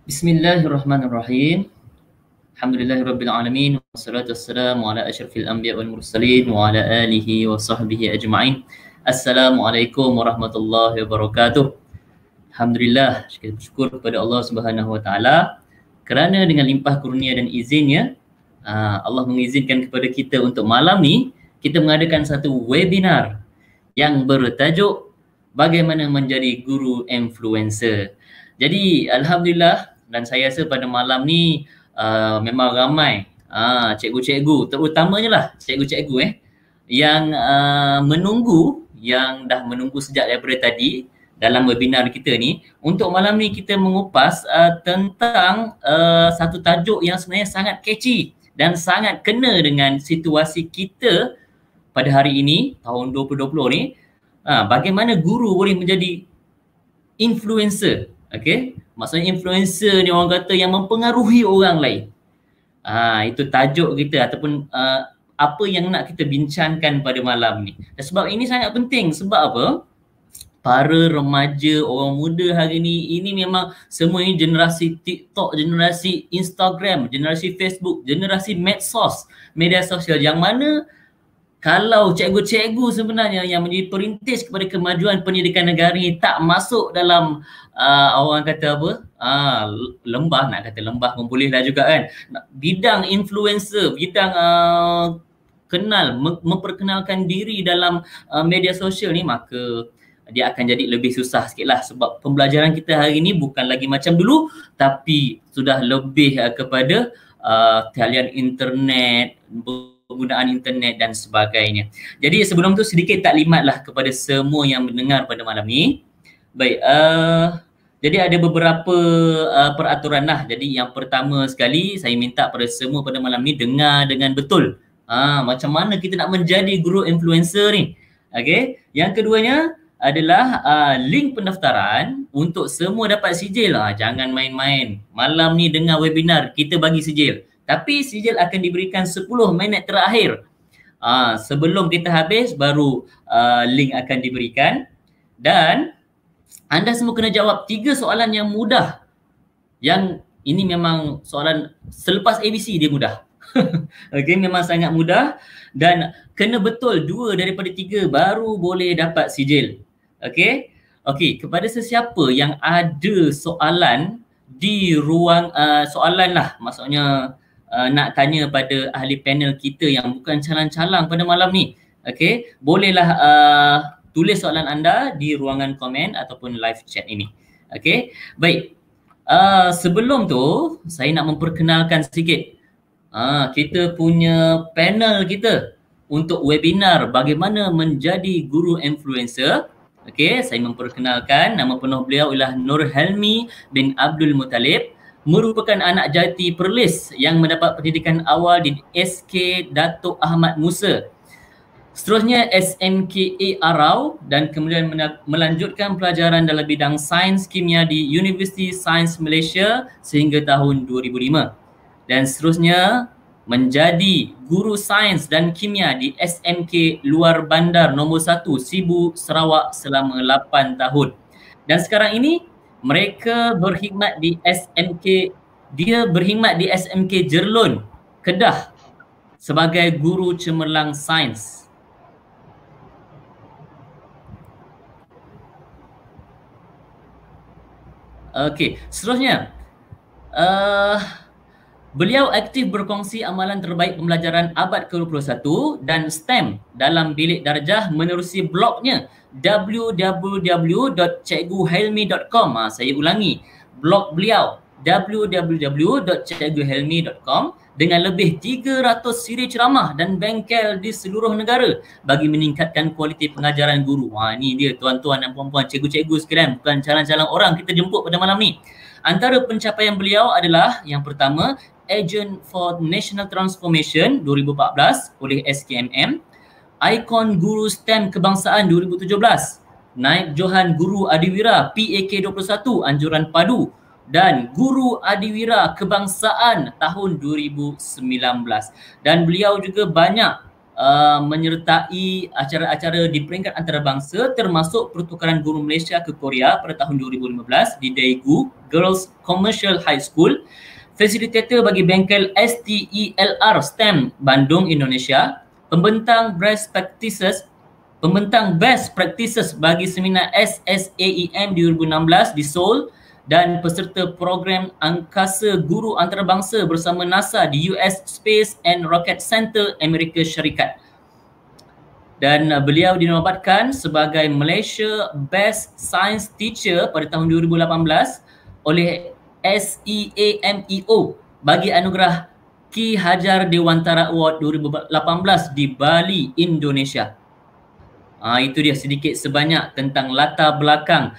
Bismillahirrahmanirrahim. Alhamdulillahirabbil alamin wassalatu wassalamu ala asyrafil anbiya wal mursalin wa ala alihi wa sahbihi ajma'in. Assalamualaikum warahmatullahi wabarakatuh. Alhamdulillah, kita bersyukur kepada Allah Subhanahu wa taala kerana dengan limpah kurnia dan izinnya Allah mengizinkan kepada kita untuk malam ni kita mengadakan satu webinar yang bertajuk bagaimana menjadi guru influencer. Jadi alhamdulillah, dan saya rasa pada malam ni memang ramai cikgu-cikgu, terutamanya lah cikgu-cikgu yang yang dah menunggu sejak daripada tadi dalam webinar kita ni. Untuk malam ni kita mengupas tentang satu tajuk yang sebenarnya sangat catchy dan sangat kena dengan situasi kita pada hari ini, tahun 2020 ni. Bagaimana guru boleh menjadi influencer. Okay, maksudnya influencer ni orang kata yang mempengaruhi orang lain. Itu tajuk kita ataupun apa yang nak kita bincangkan pada malam ni. Dan sebab ini sangat penting, sebab apa? Para remaja, orang muda hari ni, ini memang semua ini generasi TikTok, generasi Instagram, generasi Facebook, generasi medsos, media sosial, yang mana kalau cikgu-cikgu sebenarnya yang menjadi perintis kepada kemajuan pendidikan negara ni tak masuk dalam orang kata apa, lembah, nak kata lembah pun boleh lah juga kan, bidang influencer, bidang memperkenalkan diri dalam media sosial ni, maka dia akan jadi lebih susah sikit lah. Sebab pembelajaran kita hari ni bukan lagi macam dulu, tapi sudah lebih kepada talian internet, penggunaan internet dan sebagainya. Jadi sebelum tu sedikit taklimat lah kepada semua yang mendengar pada malam ni. Baik, jadi ada beberapa peraturan lah. Jadi yang pertama sekali, saya minta pada semua pada malam ni dengar dengan betul macam mana kita nak menjadi guru influencer ni. Okay, yang keduanya adalah link pendaftaran untuk semua dapat sijil. Jangan main-main. Malam ni dengar webinar, kita bagi sijil. Tapi sijil akan diberikan 10 minit terakhir. Sebelum kita habis baru link akan diberikan. Dan anda semua kena jawab 3 soalan yang mudah. Yang ini memang soalan selepas ABC dia mudah. Okay, memang sangat mudah. Dan kena betul 2 daripada 3 baru boleh dapat sijil. Okay, kepada sesiapa yang ada soalan di ruang soalan lah, maksudnya nak tanya pada ahli panel kita yang bukan calang-calang pada malam ni, okay, bolehlah tulis soalan anda di ruangan komen ataupun live chat ini. Okay, baik, sebelum tu saya nak memperkenalkan sedikit kita punya panel kita untuk webinar bagaimana menjadi guru influencer. Okay, saya memperkenalkan, nama penuh beliau ialah Nur Helmi bin Abdul Muttalib, merupakan anak jati Perlis yang mendapat pendidikan awal di SK Datuk Ahmad Musa. Seterusnya SMKA Arau dan kemudian melanjutkan pelajaran dalam bidang sains kimia di University Sains Malaysia sehingga tahun 2005. Dan seterusnya menjadi guru sains dan kimia di SMK Luar Bandar nombor 1 Sibu Sarawak selama 8 tahun. Dan sekarang ini mereka berkhidmat di SMK Jerlun, Kedah sebagai guru cemerlang sains. Okey, seterusnya beliau aktif berkongsi amalan terbaik pembelajaran abad ke-21 dan STEM dalam bilik darjah menerusi blognya www.cikguhelmi.com. Saya ulangi, blog beliau www.cikguhelmi.com dengan lebih 300 siri ceramah dan bengkel di seluruh negara bagi meningkatkan kualiti pengajaran guru. Ini dia tuan-tuan dan puan-puan, cikgu-cikgu sekalian, bukan calang-calang orang kita jemput pada malam ni. Antara pencapaian beliau adalah yang pertama, Agent for National Transformation 2014 oleh SKMM, Ikon Guru STEM Kebangsaan 2017, Naib Johan Guru Adiwira PAK 21 Anjuran Padu, dan Guru Adiwira Kebangsaan tahun 2019. Dan beliau juga banyak menyertai acara-acara di peringkat antarabangsa termasuk pertukaran guru Malaysia ke Korea pada tahun 2015 di Daegu Girls Commercial High School, fasilitator bagi bengkel STELR Bandung, Indonesia, pembentang best practices bagi seminar SSAEM 2016 di Seoul, dan peserta program angkasa guru antarabangsa bersama NASA di US Space and Rocket Center, Amerika Syarikat. Dan beliau dinobatkan sebagai Malaysia Best Science Teacher pada tahun 2018 oleh SEAMEO bagi anugerah Ki Hajar Dewantara Award 2018 di Bali, Indonesia. Itu dia sedikit sebanyak tentang latar belakang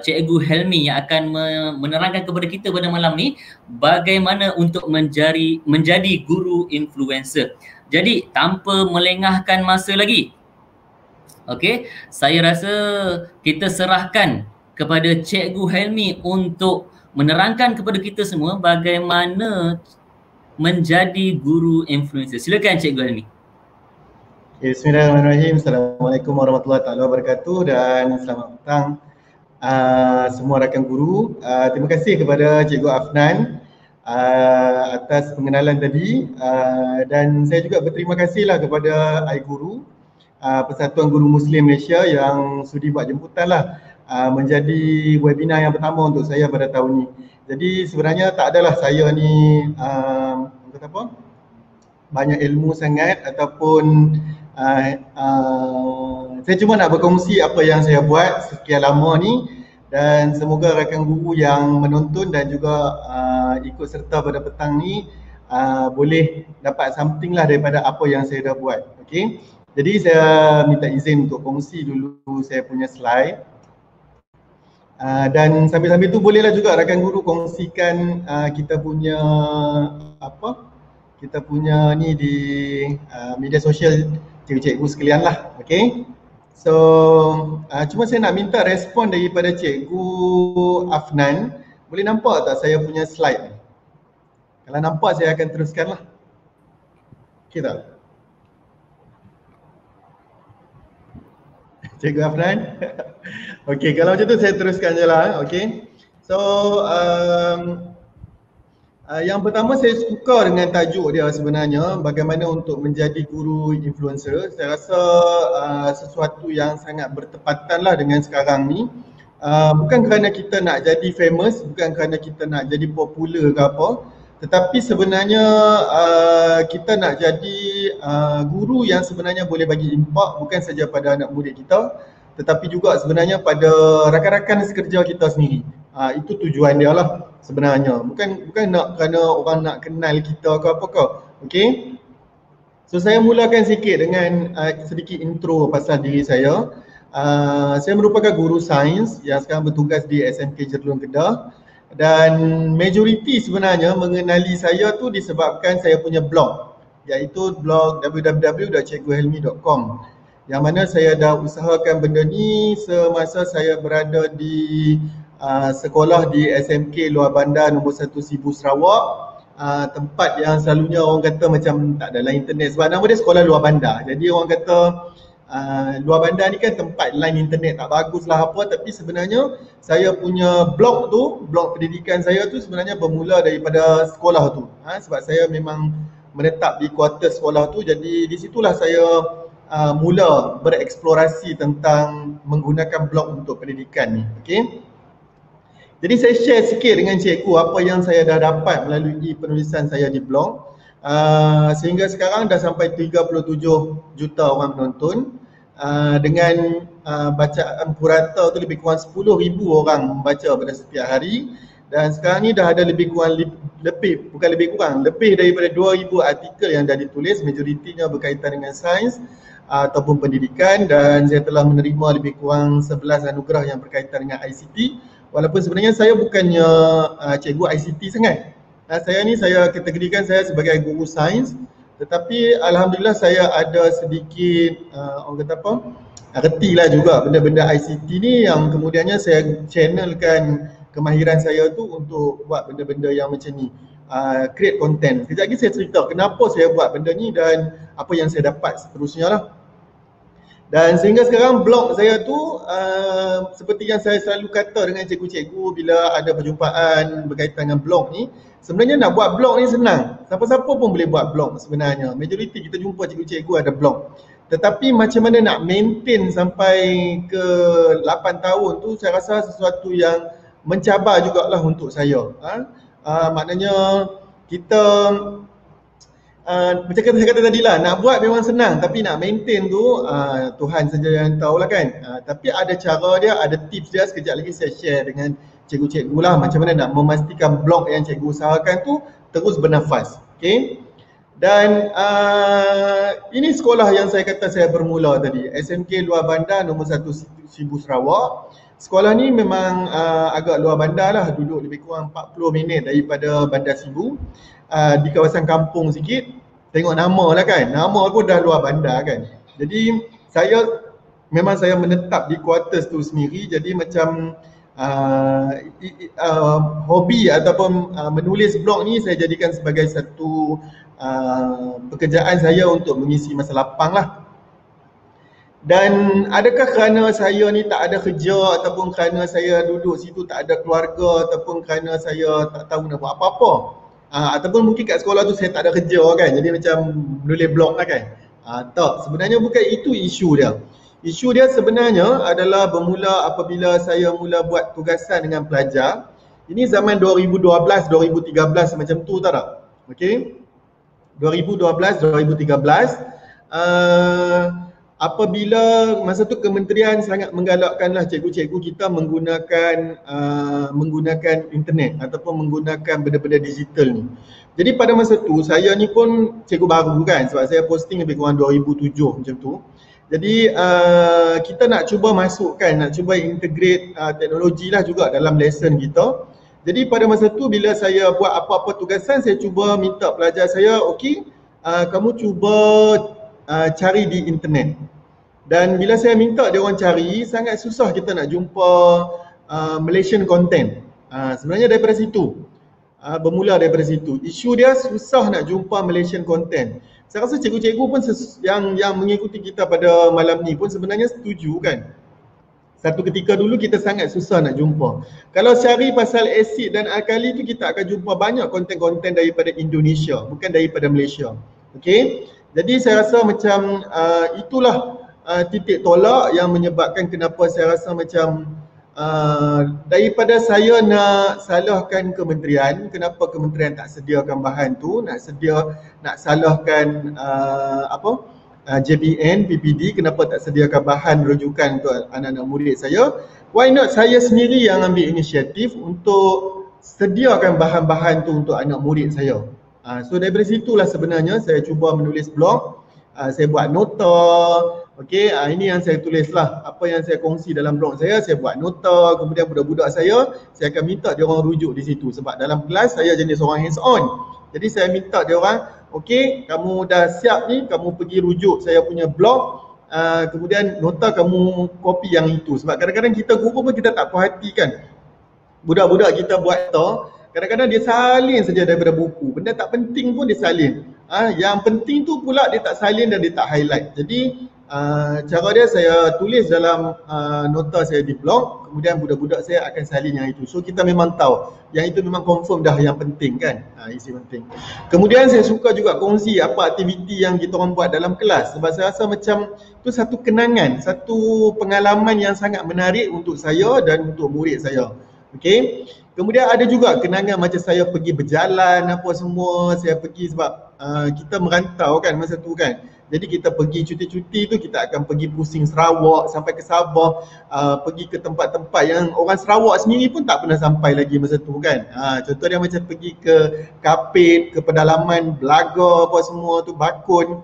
Cikgu Helmi yang akan menerangkan kepada kita pada malam ni bagaimana untuk menjadi guru influencer. Jadi tanpa melengahkan masa lagi, okey, saya rasa kita serahkan kepada Cikgu Helmi untuk menerangkan kepada kita semua bagaimana menjadi guru influencer. Silakan Cikgu Helmi. Bismillahirrahmanirrahim. Assalamualaikum warahmatullahi wabarakatuh dan selamat petang semua rakan guru. Terima kasih kepada Cikgu Afnan atas pengenalan tadi, dan saya juga berterima kasihlah kepada iGuru, Persatuan Guru Muslim Malaysia, yang sudi buat jemputan lah menjadi webinar yang pertama untuk saya pada tahun ni. Jadi sebenarnya tak adalah saya ni kata apa, banyak ilmu sangat ataupun saya cuma nak berkongsi apa yang saya buat sekian lama ni, dan semoga rakan guru yang menonton dan juga ikut serta pada petang ni boleh dapat something lah daripada apa yang saya dah buat. Okey. Jadi saya minta izin untuk kongsi dulu saya punya slide. Dan sambil-sambil tu bolehlah juga rakan guru kongsikan kita punya ni di media sosial cikgu-cikgu sekalian lah. Okay. So cuma saya nak minta respon daripada Cikgu Afnan. Boleh nampak tak saya punya slide ni? Kalau nampak saya akan teruskan lah. Okay tak? Cikgu Afnan? Okay, kalau macam tu saya teruskan je lah. Okay. So yang pertama saya suka dengan tajuk dia sebenarnya, bagaimana untuk menjadi guru influencer. Saya rasa sesuatu yang sangat bertepatan lah dengan sekarang ni. Bukan kerana kita nak jadi famous, bukan kerana kita nak jadi popular ke apa, tetapi sebenarnya kita nak jadi guru yang sebenarnya boleh bagi impak bukan saja pada anak murid kita, tetapi juga sebenarnya pada rakan-rakan sekerja kita sendiri. Itu tujuan dia lah sebenarnya. Bukan nak kerana orang nak kenal kita ke apa ke. Okay. So saya mulakan sikit dengan sedikit intro pasal diri saya. Saya merupakan guru sains yang sekarang bertugas di SMK Jerlun Kedah, dan majoriti sebenarnya mengenali saya tu disebabkan saya punya blog, iaitu blog www.cikguhelmi.com, yang mana saya dah usahakan benda ni semasa saya berada di sekolah di SMK Luar Bandar nombor 1 Sibu Sarawak, tempat yang selalunya orang kata macam tak ada line internet sebab nama dia sekolah luar bandar. Jadi orang kata luar bandar ni kan tempat line internet tak bagus lah apa, tapi sebenarnya saya punya blog tu, blog pendidikan saya tu sebenarnya bermula daripada sekolah tu. Sebab saya memang menetap di kuartus sekolah tu, jadi di situlah saya mula bereksplorasi tentang menggunakan blog untuk pendidikan ni. Okay. Jadi saya share sikit dengan cikgu apa yang saya dah dapat melalui penulisan saya di blog. Sehingga sekarang dah sampai 37 juta orang menonton, dengan bacaan purata tu lebih kurang 10,000 orang membaca pada setiap hari, dan sekarang ni dah ada lebih daripada 2,000 artikel yang dah ditulis, majoritinya berkaitan dengan sains ataupun pendidikan, dan saya telah menerima lebih kurang 11 anugerah yang berkaitan dengan ICT. Walaupun sebenarnya saya bukannya cikgu ICT sangat. Saya kategorikan saya sebagai guru sains, tetapi alhamdulillah saya ada sedikit orang kata apa, reti lah juga benda-benda ICT ni, yang kemudiannya saya channelkan kemahiran saya tu untuk buat benda-benda yang macam ni. create content. Sekejap lagi saya cerita kenapa saya buat benda ni dan apa yang saya dapat seterusnya lah. Dan sehingga sekarang blog saya tu seperti yang saya selalu kata dengan cikgu-cikgu bila ada perjumpaan berkaitan dengan blog ni, sebenarnya nak buat blog ni senang. Siapa-siapa pun boleh buat blog sebenarnya. Majoriti kita jumpa cikgu-cikgu ada blog. Tetapi macam mana nak maintain sampai ke 8 tahun tu saya rasa sesuatu yang mencabar jugalah untuk saya. Maknanya kita macam saya kata tadi lah, nak buat memang senang tapi nak maintain tu Tuhan saja yang tahulah kan. Tapi ada cara dia, ada tips dia, sekejap lagi saya share dengan cikgu-cikgu lah macam mana nak memastikan blog yang cikgu usahakan tu terus bernafas. Okay. Dan ini sekolah yang saya kata saya bermula tadi, SMK Luar Bandar nombor 1 Sibu Sarawak. Sekolah ni memang agak luar bandar lah, duduk lebih kurang 40 minit daripada Bandar Sibu. Di kawasan kampung sikit. Tengok nama lah kan, nama pun dah luar bandar kan. Jadi saya menetap di quarters tu sendiri. Jadi macam hobi ataupun menulis blog ni saya jadikan sebagai satu pekerjaan saya untuk mengisi masa lapang lah. Dan adakah kerana saya ni tak ada kerja ataupun kerana saya duduk situ tak ada keluarga ataupun kerana saya tak tahu nak buat apa-apa, ataupun mungkin kat sekolah tu saya tak ada kerja kan, jadi macam menulis blog lah kan. Tak, sebenarnya bukan itu isu dia. Isu dia sebenarnya adalah bermula apabila saya mula buat tugasan dengan pelajar. Ini zaman 2012-2013 macam tu tak? Okay, 2012-2013 apabila masa tu kementerian sangat menggalakkanlah cikgu-cikgu kita menggunakan internet ataupun menggunakan benda-benda digital ni. Jadi pada masa tu saya ni pun cikgu baru kan, sebab saya posting lebih kurang 2007 macam tu. Jadi kita nak cuba masukkan, nak cuba integrate teknologi lah juga dalam lesson kita. Jadi pada masa tu bila saya buat apa-apa tugasan, saya cuba minta pelajar saya, okey, kamu cuba cari di internet. Dan bila saya minta dia orang cari, sangat susah kita nak jumpa Malaysian content. Sebenarnya daripada situ, bermula daripada situ. Isu dia susah nak jumpa Malaysian content. Saya rasa cikgu-cikgu pun yang mengikuti kita pada malam ni pun sebenarnya setuju kan. Satu ketika dulu kita sangat susah nak jumpa. Kalau cari pasal asid dan alkali tu kita akan jumpa banyak konten-konten daripada Indonesia, bukan daripada Malaysia. Okey. Jadi saya rasa macam itulah titik tolak yang menyebabkan kenapa saya rasa macam daripada saya nak salahkan kementerian, kenapa kementerian tak sediakan bahan tu, nak salahkan JPN, PPD, kenapa tak sediakan bahan rujukan untuk anak-anak murid saya. Why not saya sendiri yang ambil inisiatif untuk sediakan bahan-bahan tu untuk anak murid saya. So daripada situlah sebenarnya saya cuba menulis blog, saya buat nota. Okey, ini yang saya tulis lah, apa yang saya kongsi dalam blog saya buat nota. Kemudian budak-budak saya akan minta dia orang rujuk di situ. Sebab dalam kelas saya jenis orang hands on. Jadi saya minta dia orang, okey, kamu dah siap ni, kamu pergi rujuk saya punya blog, kemudian nota kamu copy yang itu. Sebab kadang-kadang kita guru pun kita tak puas hati kan. Budak-budak kita buat nota, kadang-kadang dia salin saja daripada buku. Benda tak penting pun dia salin. Yang penting tu pula dia tak salin dan dia tak highlight. Jadi cara dia saya tulis dalam nota saya di blog, kemudian budak-budak saya akan salin yang itu. So kita memang tahu yang itu memang confirm dah yang penting kan, isi penting. Kemudian saya suka juga kongsi apa aktiviti yang kita orang buat dalam kelas, sebab saya rasa macam itu satu kenangan, satu pengalaman yang sangat menarik untuk saya dan untuk murid saya. Okey. Kemudian ada juga kenangan macam saya pergi berjalan apa semua, saya pergi sebab kita merantau kan masa tu kan. Jadi kita pergi cuti-cuti tu kita akan pergi pusing Sarawak sampai ke Sabah, pergi ke tempat-tempat yang orang Sarawak sendiri pun tak pernah sampai lagi masa tu kan. Contoh dia macam pergi ke Kapit, ke pedalaman Belaga apa semua tu, Bakun.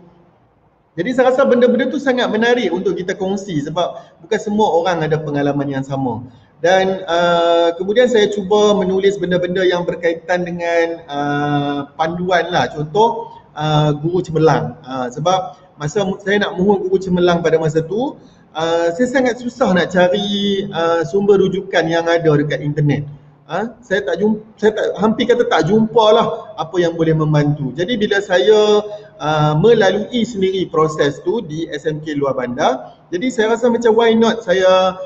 Jadi saya rasa benda-benda tu sangat menarik untuk kita kongsi sebab bukan semua orang ada pengalaman yang sama. Dan kemudian saya cuba menulis benda-benda yang berkaitan dengan panduan lah. Contoh guru cemerlang. Sebab masa saya nak mohon guru cemerlang pada masa tu, saya sangat susah nak cari sumber rujukan yang ada dekat internet. Hampir kata tak jumpa lah apa yang boleh membantu. Jadi bila saya melalui sendiri proses tu di SMK Luar Bandar, jadi saya rasa macam why not saya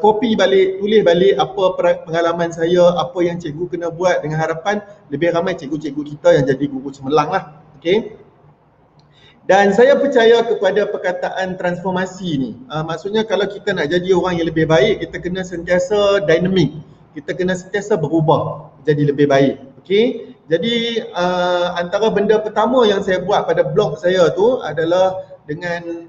copy balik, tulis balik apa pengalaman saya, apa yang cikgu kena buat, dengan harapan lebih ramai cikgu-cikgu kita yang jadi guru cemerlang lah. Okay. Dan saya percaya kepada perkataan transformasi ni. Maksudnya kalau kita nak jadi orang yang lebih baik, kita kena sentiasa dinamik. Kita kena sentiasa berubah jadi lebih baik. Okay. Jadi antara benda pertama yang saya buat pada blog saya tu adalah dengan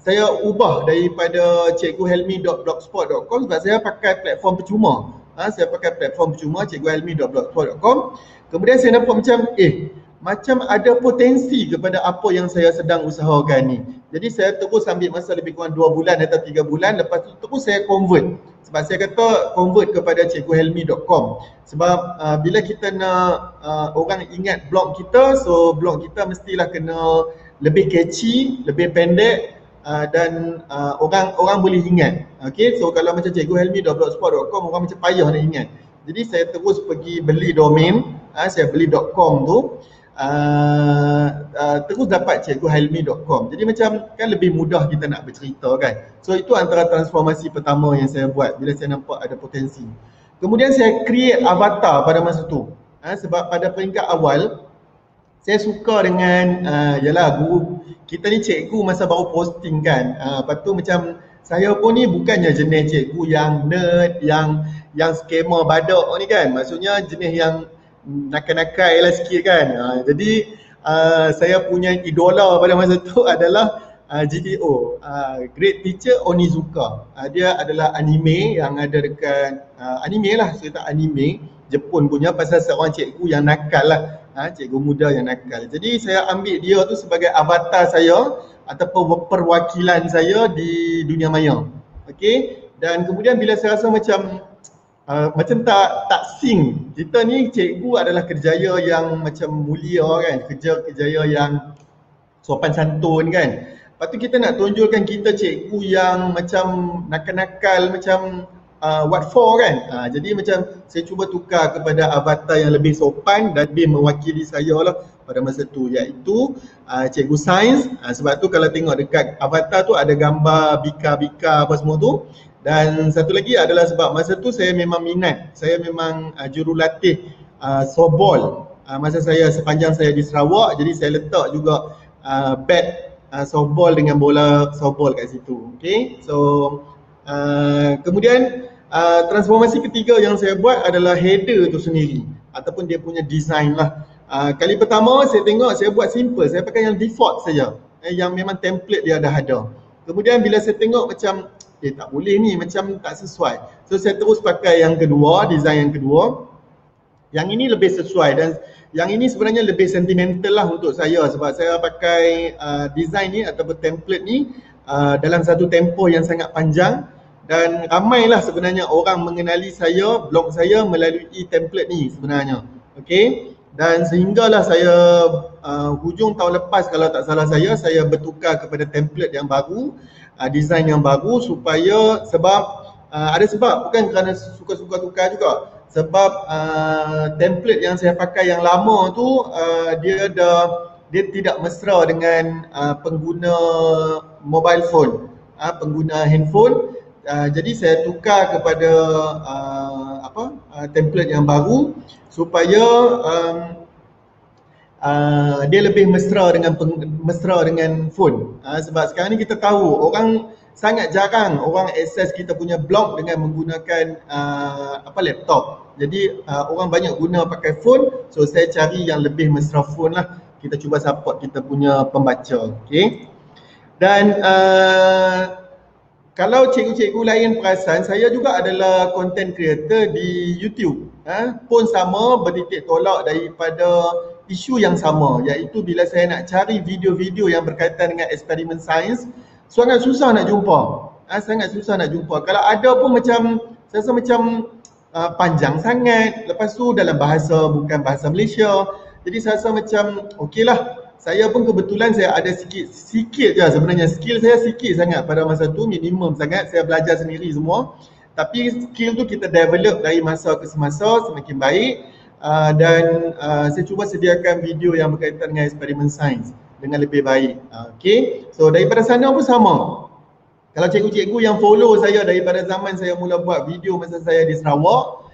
saya ubah daripada cikguhelmi.blogspot.com sebab saya pakai platform percuma. Saya pakai platform percuma cikguhelmi.blogspot.com. Kemudian saya nampak macam ada potensi kepada apa yang saya sedang usahakan ni. Jadi saya terus ambil masa lebih kurang 2 bulan atau 3 bulan, lepas tu terus saya convert. Sebab saya kata convert kepada cikguhelmi.com. Sebab bila kita nak orang ingat blog kita, so blog kita mestilah kena lebih catchy, lebih pendek dan orang boleh ingat. Okay, so kalau macam cikguhelmi.blogspot.com orang macam payah nak ingat. Jadi saya terus pergi beli domain, saya beli .com tu. Terus dapat cikguhelmi.com. Jadi macam kan lebih mudah kita nak bercerita kan. So itu antara transformasi pertama yang saya buat bila saya nampak ada potensi. Kemudian saya create avatar pada masa tu. Sebab pada peringkat awal saya suka dengan yalah guru kita ni cikgu masa baru posting kan. Lepas tu macam saya pun ni bukannya jenis cikgu yang nerd, yang scammer badak ni kan. Maksudnya jenis yang nakal-nakal lah sikit kan. Jadi saya punya idola pada masa tu adalah GTO, Great Teacher Onizuka. Dia adalah anime yang ada dekat anime lah, cerita anime Jepun punya pasal seorang cikgu yang nakal lah, cikgu muda yang nakal. Jadi saya ambil dia tu sebagai avatar saya ataupun perwakilan saya di dunia maya. Okey, dan kemudian bila saya rasa macam tak sync. Kita ni cikgu adalah kerjaya yang macam mulia kan, kerjaya yang sopan santun kan. Lepas tu kita nak tunjukkan kita cikgu yang macam nakal-nakal macam what for kan. Jadi macam saya cuba tukar kepada avatar yang lebih sopan dan lebih mewakili saya lah pada masa tu, iaitu cikgu sains. Sebab tu kalau tengok dekat avatar tu ada gambar bika-bika apa semua tu. Dan satu lagi adalah sebab masa tu saya memang minat, saya memang jurulatih softball masa saya sepanjang saya di Sarawak. Jadi saya letak juga bat softball dengan bola softball kat situ. Okay, so kemudian transformasi ketiga yang saya buat adalah header tu sendiri ataupun dia punya design lah. Kali pertama saya tengok saya buat simple, saya pakai yang default saja, yang memang template dia dah ada. Kemudian bila saya tengok macam tak boleh ni, macam tak sesuai. So saya terus pakai yang kedua, design yang kedua. Yang ini lebih sesuai dan yang ini sebenarnya lebih sentimental lah untuk saya sebab saya pakai design ni ataupun template ni dalam satu tempoh yang sangat panjang dan ramailah sebenarnya orang mengenali saya, blog saya melalui template ni sebenarnya. Okay, dan sehinggalah saya hujung tahun lepas kalau tak salah saya bertukar kepada template yang baru, design yang baru supaya ada sebab, bukan kerana suka-suka tukar juga. Sebab template yang saya pakai yang lama tu dia tidak mesra dengan pengguna mobile phone, pengguna handphone. Jadi saya tukar kepada template yang baru supaya dia lebih mesra dengan phone. Sebab sekarang ni kita tahu orang sangat jarang orang akses kita punya blog dengan menggunakan laptop. Jadi orang banyak guna pakai phone, so saya cari yang lebih mesra phone lah. Kita cuba support kita punya pembaca. Okay. Dan kalau cikgu-cikgu lain perasan, saya juga adalah content creator di YouTube. Pun sama, bertitik tolak daripada isu yang sama, iaitu bila saya nak cari video-video yang berkaitan dengan eksperimen sains, sangat susah nak jumpa. Sangat susah nak jumpa. Kalau ada pun macam, saya rasa macam panjang sangat. Lepas tu dalam bahasa bukan bahasa Malaysia. Jadi saya rasa macam okeylah. Saya pun kebetulan saya ada sikit je sebenarnya. Skill saya sikit sangat pada masa tu, minimum sangat. Saya belajar sendiri semua. Tapi skill tu kita develop dari masa ke semasa semakin baik. Dan saya cuba sediakan video yang berkaitan dengan eksperimen sains dengan lebih baik. Okay, so daripada sana pun sama. Kalau cikgu-cikgu yang follow saya daripada zaman saya mula buat video masa saya di Sarawak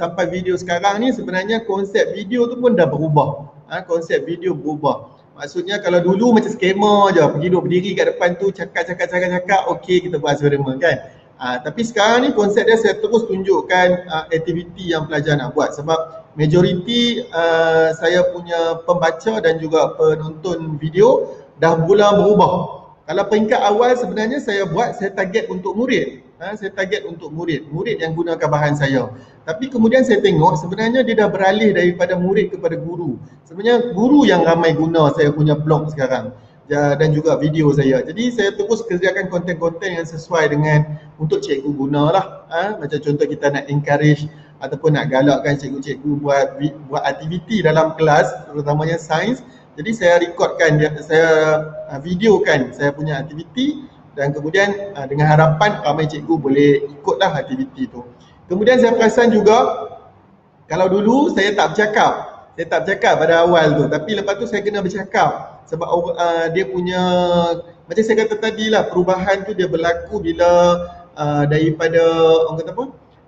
sampai video sekarang ni, sebenarnya konsep video tu pun dah berubah. Konsep video berubah. Maksudnya kalau dulu macam skema je, pergi duduk berdiri kat depan tu cakap, okey kita buat eksperimen kan. Tapi sekarang ni konsep dia saya terus tunjukkan aktiviti yang pelajar nak buat, sebab majoriti saya punya pembaca dan juga penonton video dah mula berubah. Kalau peringkat awal sebenarnya saya buat, saya target untuk murid. Saya target untuk murid yang gunakan bahan saya. Tapi kemudian saya tengok sebenarnya dia dah beralih daripada murid kepada guru. Sebenarnya guru yang ramai guna saya punya blog sekarang dan juga video saya. Jadi saya terus kerjakan konten-konten yang sesuai dengan untuk cikgu gunalah. Macam contoh kita nak encourage ataupun nak galakkan cikgu-cikgu buat aktiviti dalam kelas, terutamanya sains. Jadi saya rekodkan, saya videokan saya punya aktiviti dan kemudian dengan harapan ramai cikgu boleh ikutlah aktiviti tu. Kemudian saya perasan juga kalau dulu saya tak bercakap pada awal tu, tapi lepas tu saya kena bercakap sebab dia punya, macam saya kata tadi lah, perubahan tu dia berlaku bila daripada orang kata apa,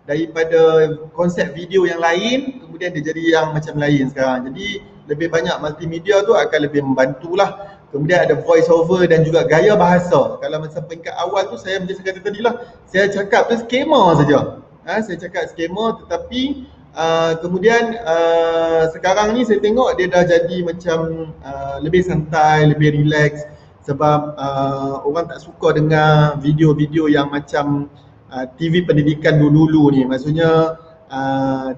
daripada konsep video yang lain kemudian dia jadi yang macam lain sekarang. Jadi lebih banyak multimedia tu akan lebih membantulah. Kemudian ada voice over dan juga gaya bahasa. Kalau masa peringkat awal tu saya macam saya kata tadi lah, saya cakap tu skema saja. Saya cakap skema, tetapi kemudian sekarang ni saya tengok dia dah jadi macam lebih santai, lebih relax, sebab orang tak suka dengar video-video yang macam TV pendidikan dulu-dulu ni. Maksudnya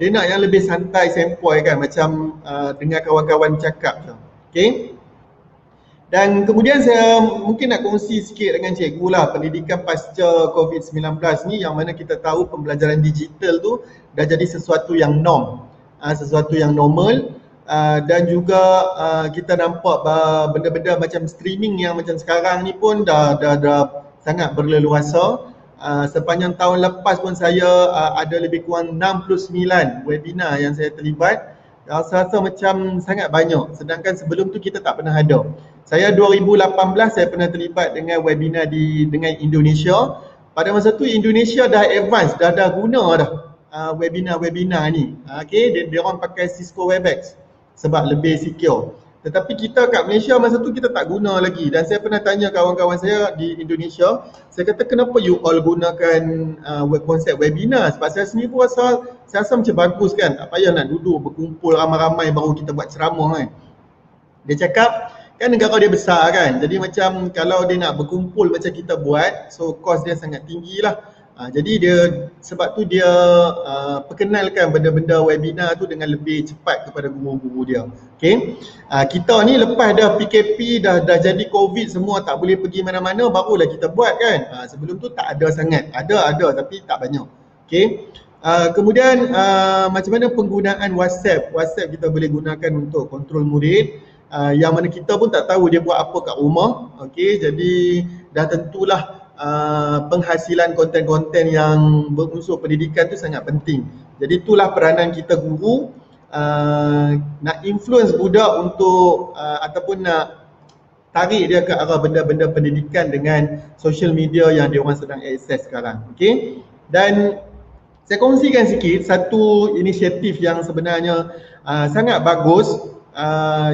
dia nak yang lebih santai, sempoi kan, macam dengar kawan-kawan cakap je. Okay. Dan kemudian saya mungkin nak kongsi sikit dengan cikgu lah pendidikan pasca COVID-19 ni, yang mana kita tahu pembelajaran digital tu dah jadi sesuatu yang norm, sesuatu yang normal, dan juga kita nampak benda-benda macam streaming yang macam sekarang ni pun dah sangat berleluasa. Sepanjang tahun lepas pun saya ada lebih kurang 69 webinar yang saya terlibat. Saya rasa macam sangat banyak, sedangkan sebelum tu kita tak pernah ada. Saya 2018 saya pernah terlibat dengan webinar dengan Indonesia. Pada masa tu Indonesia dah advance, dah guna dah webinar-webinar ni. Okay, dia orang pakai Cisco Webex sebab lebih secure. Tetapi kita kat Malaysia masa tu kita tak guna lagi. Dan saya pernah tanya kawan-kawan saya di Indonesia, saya kata kenapa you all gunakan konsep webinar? Sebab saya sendiri pun saya rasa macam bagus kan, tak payah nak duduk berkumpul ramai-ramai baru kita buat ceramah kan. Dia cakap kan negara dia besar kan, jadi macam kalau dia nak berkumpul macam kita buat, so kos dia sangat tinggi lah. Jadi sebab tu dia perkenalkan benda-benda webinar tu dengan lebih cepat kepada guru-guru dia. Okay. Kita ni lepas dah PKP, dah jadi COVID semua, tak boleh pergi mana-mana, barulah kita buat kan. Sebelum tu tak ada sangat, ada tapi tak banyak. Okay. Kemudian macam mana penggunaan WhatsApp kita boleh gunakan untuk kontrol murid, yang mana kita pun tak tahu dia buat apa kat rumah. Okay. Jadi dah tentulah penghasilan konten-konten yang berunsur pendidikan tu sangat penting. Jadi itulah peranan kita guru, nak influence budak untuk ataupun nak tarik dia ke arah benda-benda pendidikan dengan social media yang dia orang sedang akses sekarang. Okay. Dan saya kongsikan sikit satu inisiatif yang sebenarnya sangat bagus,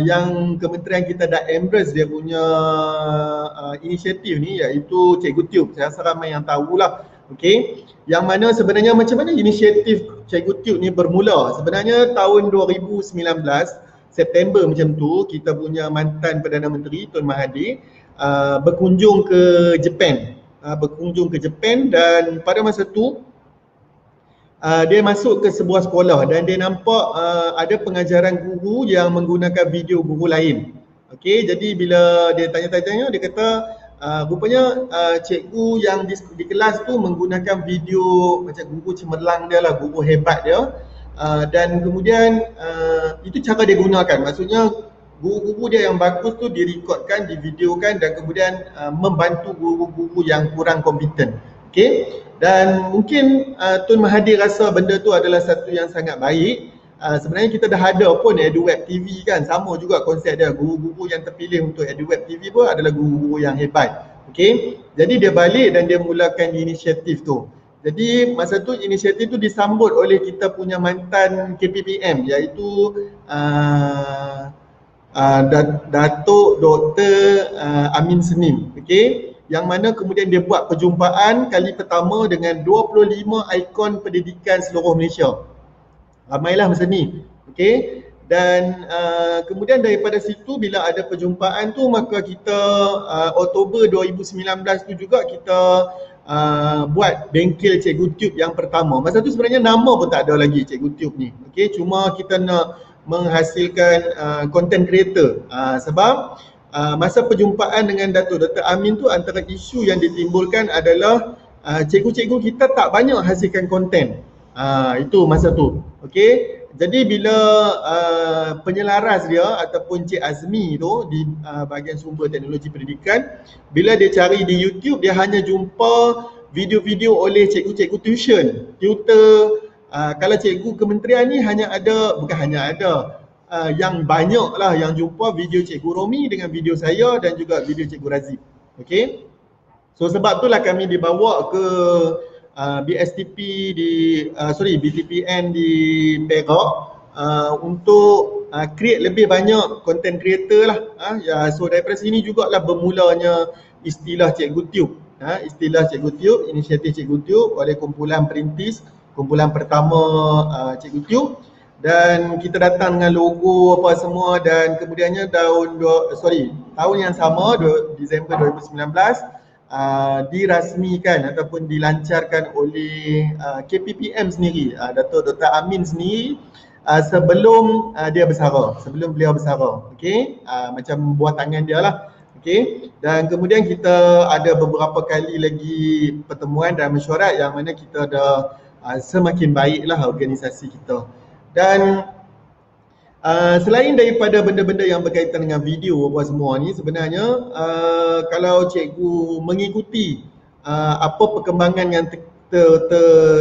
yang kementerian kita dah embrace dia punya inisiatif ni, iaitu Cikgu Tube. Saya rasa ramai yang tahulah. Okay. Yang mana sebenarnya macam mana inisiatif Cikgu Tube ni bermula. Sebenarnya tahun 2019 September macam tu, kita punya mantan Perdana Menteri Tun Mahathir berkunjung ke Jepun. Dan pada masa tu dia masuk ke sebuah sekolah dan dia nampak ada pengajaran guru yang menggunakan video guru lain. Okey, jadi bila dia tanya-tanya, dia kata rupanya cikgu yang di kelas tu menggunakan video macam guru cemerlang dia lah, guru hebat dia. Dan kemudian itu cara dia gunakan. Maksudnya guru-guru dia yang bagus tu direkodkan, divideokan dan kemudian membantu guru-guru yang kurang kompeten. Okey, dan mungkin Tun Mahathir rasa benda tu adalah satu yang sangat baik. Sebenarnya kita dah ada pun EduWeb TV kan, sama juga konsep dia. Guru-guru yang terpilih untuk EduWeb TV pun adalah guru-guru yang hebat. Okey, jadi dia balik dan dia mulakan inisiatif tu. Jadi masa tu inisiatif tu disambut oleh kita punya mantan KPPM, iaitu Datuk Dr. Amin Senim. Okey, yang mana kemudian dia buat perjumpaan kali pertama dengan 25 ikon pendidikan seluruh Malaysia. Ramailah masa ni. Okey, dan kemudian daripada situ bila ada perjumpaan tu, maka kita Oktober 2019 tu juga kita buat bengkel Cikgu Tube yang pertama. Masa tu sebenarnya nama pun tak ada lagi Cikgu Tube ni. Okey, cuma kita nak menghasilkan content creator. Sebab masa perjumpaan dengan Datuk Dr. Amin tu, antara isu yang ditimbulkan adalah cikgu-cikgu kita tak banyak hasilkan konten. Itu masa tu. Okey, jadi bila penyelaras dia ataupun Cik Azmi tu di bahagian sumber teknologi pendidikan, bila dia cari di YouTube, dia hanya jumpa video-video oleh cikgu-cikgu tutor. Kalau cikgu kementerian ni hanya ada, bukan hanya ada, yang banyak lah yang jumpa video Cikgu Romi dengan video saya dan juga video Cikgu Razif. Okey, so sebab itulah kami dibawa ke BSTP BTPN di Perak untuk create lebih banyak content creator lah. So daripada sini jugalah bermulanya istilah Cikgu Tube. Istilah Cikgu Tube, inisiatif Cikgu Tube oleh kumpulan perintis, kumpulan pertama Cikgu Tube, dan kita datang dengan logo apa semua, dan kemudiannya tahun yang sama, Disember 2019, dirasmikan ataupun dilancarkan oleh KPPM sendiri, Datuk Dr. Amin sendiri, sebelum beliau bersara. Okey, macam buah tangan dia lah. Okey, dan kemudian kita ada beberapa kali lagi pertemuan dan mesyuarat yang mana kita dah semakin baiklah organisasi kita. Dan selain daripada benda-benda yang berkaitan dengan video apa semua ni, sebenarnya kalau cikgu mengikuti apa perkembangan yang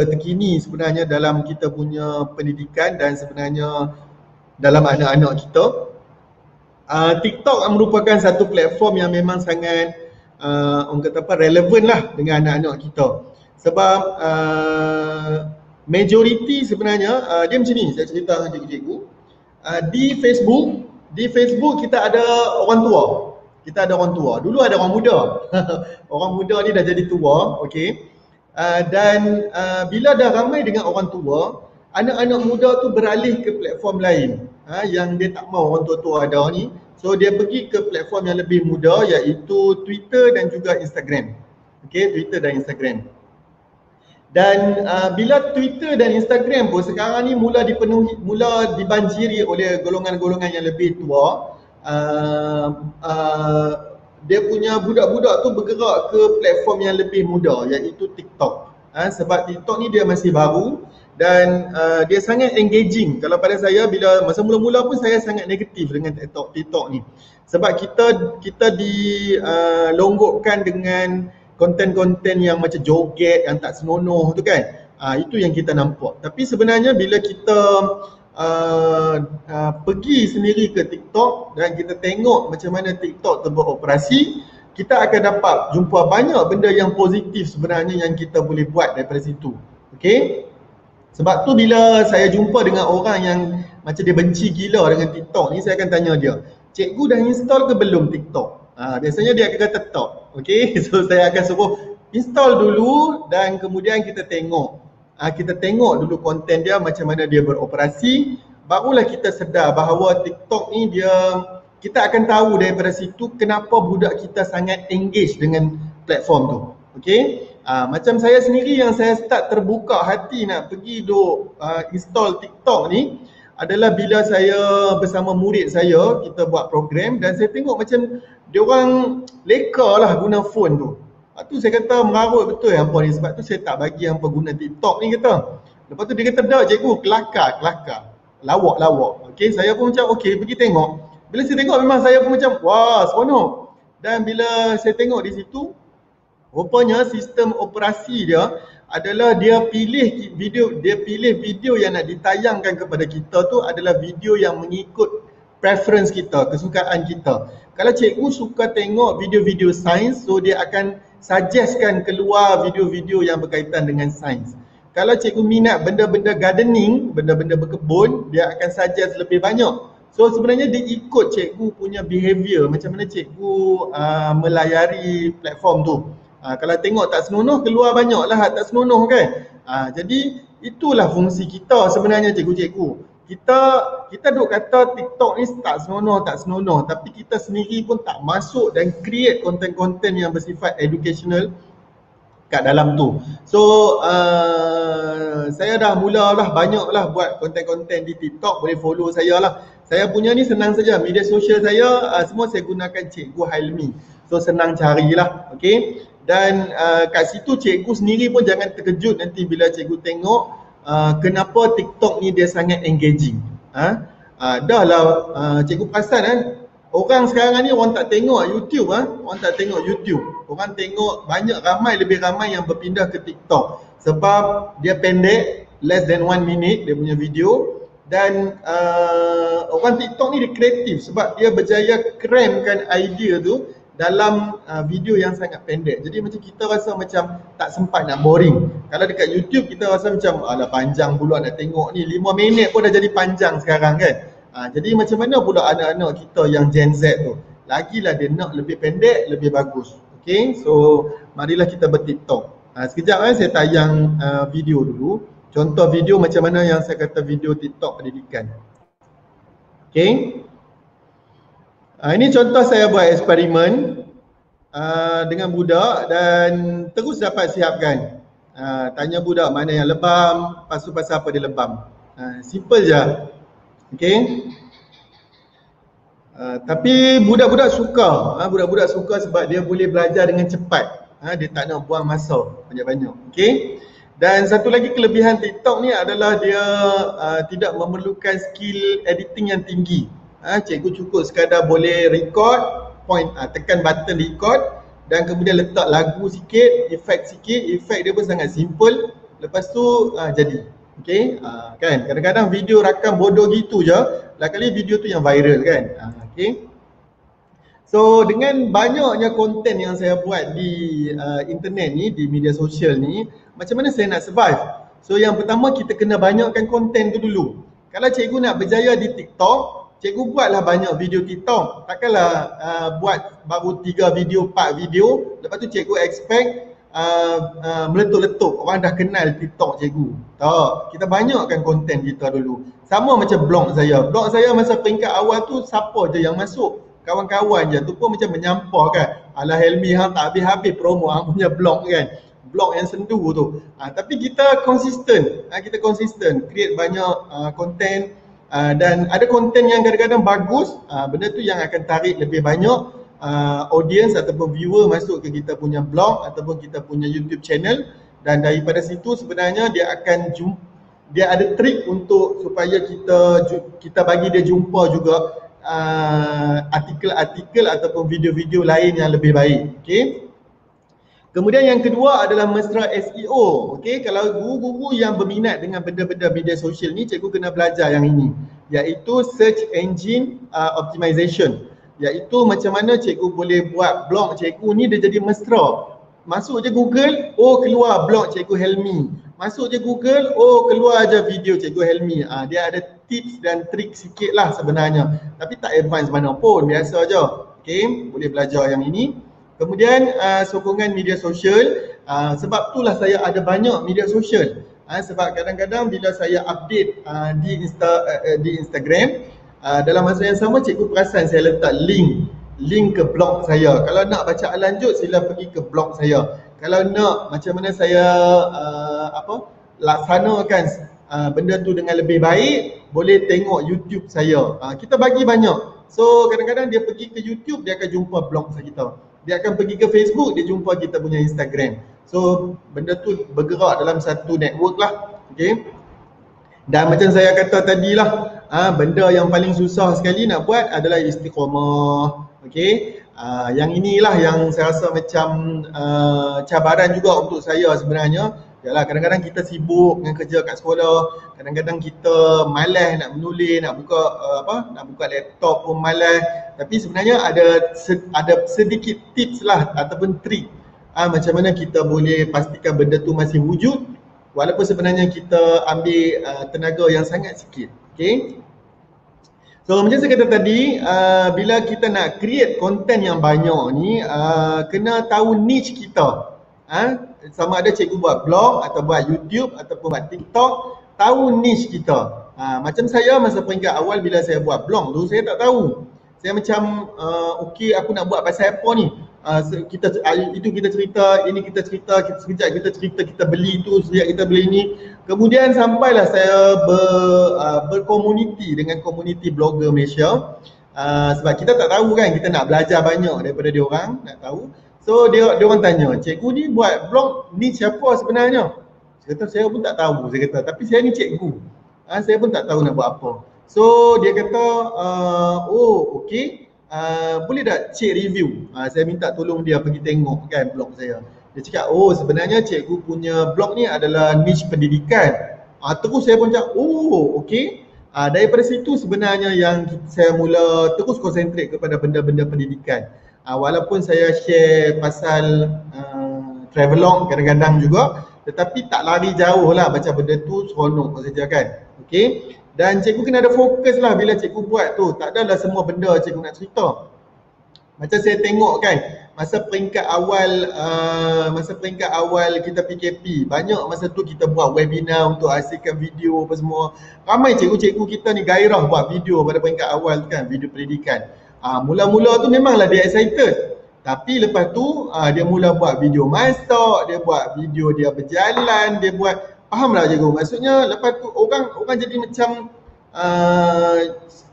terkini sebenarnya dalam kita punya pendidikan dan sebenarnya dalam anak-anak kita, TikTok merupakan satu platform yang memang sangat orang kata apa, relevan lah dengan anak-anak kita. Sebab majoriti sebenarnya dia macam ni, saya cerita dengan cikgu-cikgu. Di Facebook kita ada orang tua. Kita ada orang tua. Dulu ada orang muda. Orang muda ni dah jadi tua, okey. Dan bila dah ramai dengan orang tua, anak-anak muda tu beralih ke platform lain. Yang dia tak mahu orang tua-tua ada ni. So dia pergi ke platform yang lebih muda, iaitu Twitter dan juga Instagram. Okey, Twitter dan Instagram. Dan bila Twitter dan Instagram pun sekarang ni mula dibanjiri oleh golongan-golongan yang lebih tua, dia punya budak-budak tu bergerak ke platform yang lebih muda, iaitu TikTok. Sebab TikTok ni dia masih baru dan dia sangat engaging. Kalau pada saya, bila masa mula-mula pun saya sangat negatif dengan TikTok ni. Sebab kita dilonggokkan dengan konten-konten yang macam joget, yang tak senonoh tu kan. Itu yang kita nampak. Tapi sebenarnya bila kita pergi sendiri ke TikTok dan kita tengok macam mana TikTok tu beroperasi, kita akan dapat jumpa banyak benda yang positif sebenarnya yang kita boleh buat daripada situ. Okey? Sebab tu bila saya jumpa dengan orang yang macam dia benci gila dengan TikTok ni, saya akan tanya dia, cikgu dah install ke belum TikTok? Biasanya dia akan kata tak. Okay, so saya akan suruh install dulu dan kemudian kita tengok. Kita tengok dulu konten dia macam mana dia beroperasi. Barulah kita sedar bahawa TikTok ni kita akan tahu daripada situ kenapa budak kita sangat engage dengan platform tu. Okay, macam saya sendiri yang saya start terbuka hati nak pergi install TikTok ni adalah bila saya bersama murid saya, kita buat program dan saya tengok macam diorang leka lah guna phone tu. Lepas tu saya kata mengarut betul hampa ni, sebab tu saya tak bagi hampa guna TikTok ni kata. Lepas tu dia kata dah cikgu, kelakar, lawak. Okay, saya pun macam okay, pergi tengok. Bila saya tengok memang saya pun macam wah seronok. Dan bila saya tengok di situ, Rupanya sistem operasi dia adalah dia pilih video yang nak ditayangkan kepada kita tu adalah video yang mengikut preference kita, kesukaan kita. Kalau cikgu suka tengok video-video sains, so dia akan suggestkan keluar video-video yang berkaitan dengan sains. Kalau cikgu minat benda-benda gardening, benda-benda berkebun, dia akan suggest lebih banyak. So sebenarnya dia ikut cikgu punya behavior, macam mana cikgu melayari platform tu. Kalau tengok tak senonoh, keluar banyak lah tak senonoh kan. Jadi itulah fungsi kita sebenarnya cikgu-cikgu. Kita duk kata TikTok ni tak senonoh, tapi kita sendiri pun tak masuk dan create konten-konten yang bersifat educational kat dalam tu. So saya dah mulalah banyaklah buat konten-konten di TikTok, boleh follow saya lah. Saya punya ni senang saja, media sosial saya semua saya gunakan Cikgu Hailmi. So senang carilah, okey. Dan kat situ cikgu sendiri pun jangan terkejut nanti bila cikgu tengok kenapa TikTok ni dia sangat engaging. Dah lah cikgu perasan orang sekarang ni orang tak tengok YouTube, orang tak tengok YouTube. Orang tengok lebih ramai yang berpindah ke TikTok sebab dia pendek, less than 1 minute dia punya video. Dan orang TikTok ni dia kreatif sebab dia berjaya cramkan idea tu dalam video yang sangat pendek. Jadi macam kita rasa macam tak sempat, nak boring. Kalau dekat YouTube kita rasa macam alah panjang pula nak tengok ni, 5 minit pun dah jadi panjang sekarang kan. Jadi macam mana pula anak-anak kita yang Gen Z tu, lagilah dia nak lebih pendek, lebih bagus. Okay, so marilah kita ber-TikTok. Sekejap saya tayang video dulu. Contoh video macam mana yang saya kata video TikTok pendidikan. Okay. Ini contoh saya buat eksperimen dengan budak dan terus dapat siapkan. Tanya budak mana yang lebam, pasal apa dia lebam. Simple je. Okay. Tapi budak-budak suka. Budak-budak suka sebab dia boleh belajar dengan cepat. Dia tak nak buang masa banyak-banyak. Okay. Dan satu lagi kelebihan TikTok ni adalah dia tidak memerlukan skill editing yang tinggi. Cikgu cukup sekadar boleh record, tekan button record dan kemudian letak lagu sikit, efek sikit, efek dia pun sangat simple. Lepas tu jadi. Okay, kan kadang-kadang video rakam bodoh gitu je, lah kali video tu yang viral kan. Okay. So dengan banyaknya konten yang saya buat di internet ni, di media sosial ni, macam mana saya nak survive? So yang pertama kita kena banyakkan konten tu dulu. Kalau cikgu nak berjaya di TikTok, cikgu buatlah banyak video TikTok. Takkanlah buat baru 3 video, 4 video, lepas tu cikgu expect meletup-letup, orang dah kenal TikTok cikgu. Tak, kita banyakkan konten kita dulu. Sama macam blog saya. Blog saya masa peringkat awal tu siapa je yang masuk? Kawan-kawan je, tu pun macam menyampah kan. Alah Helmi hang tak habis-habis promo hang punya blog kan. Blog yang sendu tu. Tapi kita konsisten. Kita konsisten create banyak konten. Dan ada konten yang kadang-kadang bagus, benda tu yang akan tarik lebih banyak audience ataupun viewer masuk ke kita punya blog ataupun kita punya YouTube channel. Dan daripada situ sebenarnya dia ada trik untuk supaya kita bagi dia jumpa juga artikel-artikel ataupun video-video lain yang lebih baik. Okay. Kemudian yang kedua adalah mesra SEO. Okey, kalau guru-guru yang berminat dengan benda-benda media sosial ni, cikgu kena belajar yang ini, iaitu search engine optimization. Iaitu macam mana cikgu boleh buat blog cikgu ni dia jadi mesra. Masuk je Google, keluar blog Cikgu Helmi. Masuk je Google, keluar je video Cikgu Helmi. Dia ada tips dan trik sikit lah sebenarnya. Tapi tak advance mana pun, biasa je. Okey, boleh belajar yang ini. Kemudian sokongan media sosial, sebab itulah saya ada banyak media sosial. Sebab kadang-kadang bila saya update di Instagram, dalam masa yang sama cikgu perasan saya letak link ke blog saya. Kalau nak bacaan lanjut sila pergi ke blog saya. Kalau nak macam mana saya laksanakan benda tu dengan lebih baik, boleh tengok YouTube saya. Kita bagi banyak. So kadang-kadang dia pergi ke YouTube, dia akan jumpa blog kita. Dia akan pergi ke Facebook, dia jumpa kita punya Instagram. So benda tu bergerak dalam satu network lah. Okay. Dan macam saya kata tadi lah, benda yang paling susah sekali nak buat adalah istiqamah. Okay. Yang inilah yang saya rasa macam cabaran juga untuk saya sebenarnya. Yalah, kadang-kadang kita sibuk dengan kerja kat sekolah, kadang-kadang kita malas nak menulis, nak buka laptop pun malas. Tapi sebenarnya ada sedikit tips lah ataupun trik macam mana kita boleh pastikan benda tu masih wujud walaupun sebenarnya kita ambil tenaga yang sangat sikit. Okay? So macam saya kata tadi, bila kita nak create content yang banyak ni, kena tahu niche kita. Sama ada cikgu buat blog atau buat YouTube ataupun buat TikTok, tahu niche kita. Macam saya masa peringkat awal bila saya buat blog tu, saya tak tahu. Saya macam okey, aku nak buat pasal apa ni? Kita cerita, ini kita cerita, sekejap kita cerita, kita beli tu, sekejap kita beli ni. Kemudian sampailah saya berkomuniti dengan komuniti blogger Malaysia. Sebab kita tak tahu kan, kita nak belajar banyak daripada dia orang, nak tahu. So dia orang tanya, cikgu ni buat blog ni siapa sebenarnya? Saya kata saya pun tak tahu, saya kata, tapi saya ni cikgu. Saya pun tak tahu nak buat apa. So dia kata, oh okey, boleh tak cik review? Saya minta tolong dia pergi tengok kan blog saya. Dia cakap, oh sebenarnya cikgu punya blog ni adalah niche pendidikan. Terus saya pun cakap, oh okey. Daripada situ sebenarnya yang saya mula terus konsentrate kepada benda-benda pendidikan. Walaupun saya share pasal travelog kadang-kadang juga, tetapi tak lari jauh lah, baca benda tu seronok saja kan. Okay. Dan cikgu kena ada fokus lah bila cikgu buat tu. Tak adalah semua benda cikgu nak cerita. Macam saya tengok kan, masa peringkat awal kita PKP, banyak masa tu kita buat webinar untuk hasilkan video apa semua. Ramai cikgu-cikgu kita ni gairah buat video pada peringkat awal kan, video pendidikan. Mula-mula tu memanglah dia excited. Tapi lepas tu dia mula buat video masak, dia buat video dia berjalan, dia buat, faham tak cikgu? Maksudnya lepas tu orang jadi macam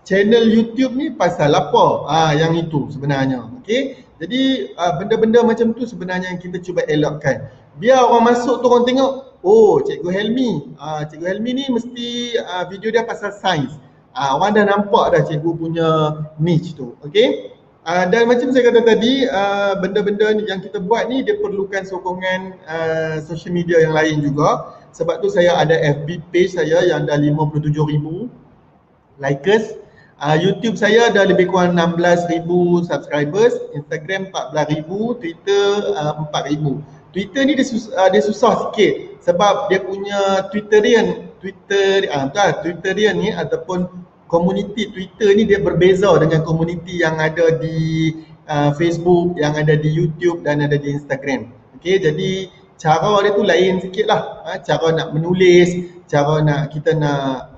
channel YouTube ni pasal apa? Yang itu sebenarnya. Okey. Jadi benda-benda macam tu sebenarnya yang kita cuba elakkan. Biar orang masuk tu orang tengok, oh Cikgu Helmi. Cikgu Helmi ni mesti video dia pasal sains. Orang dah nampak dah cikgu punya niche tu. Okey. Dan macam saya kata tadi, benda-benda yang kita buat ni dia perlukan sokongan social media yang lain juga. Sebab tu saya ada FB page saya yang dah 57,000 likers. YouTube saya dah lebih kurang 16,000 subscribers, Instagram 14,000, Twitter 4,000. Twitter ni dia susah sikit sebab dia punya Twitterian ni ataupun komuniti Twitter ni dia berbeza dengan komuniti yang ada di Facebook, yang ada di YouTube dan ada di Instagram. Okey, jadi cara dia tu lain sikit lah. Cara nak menulis, cara kita nak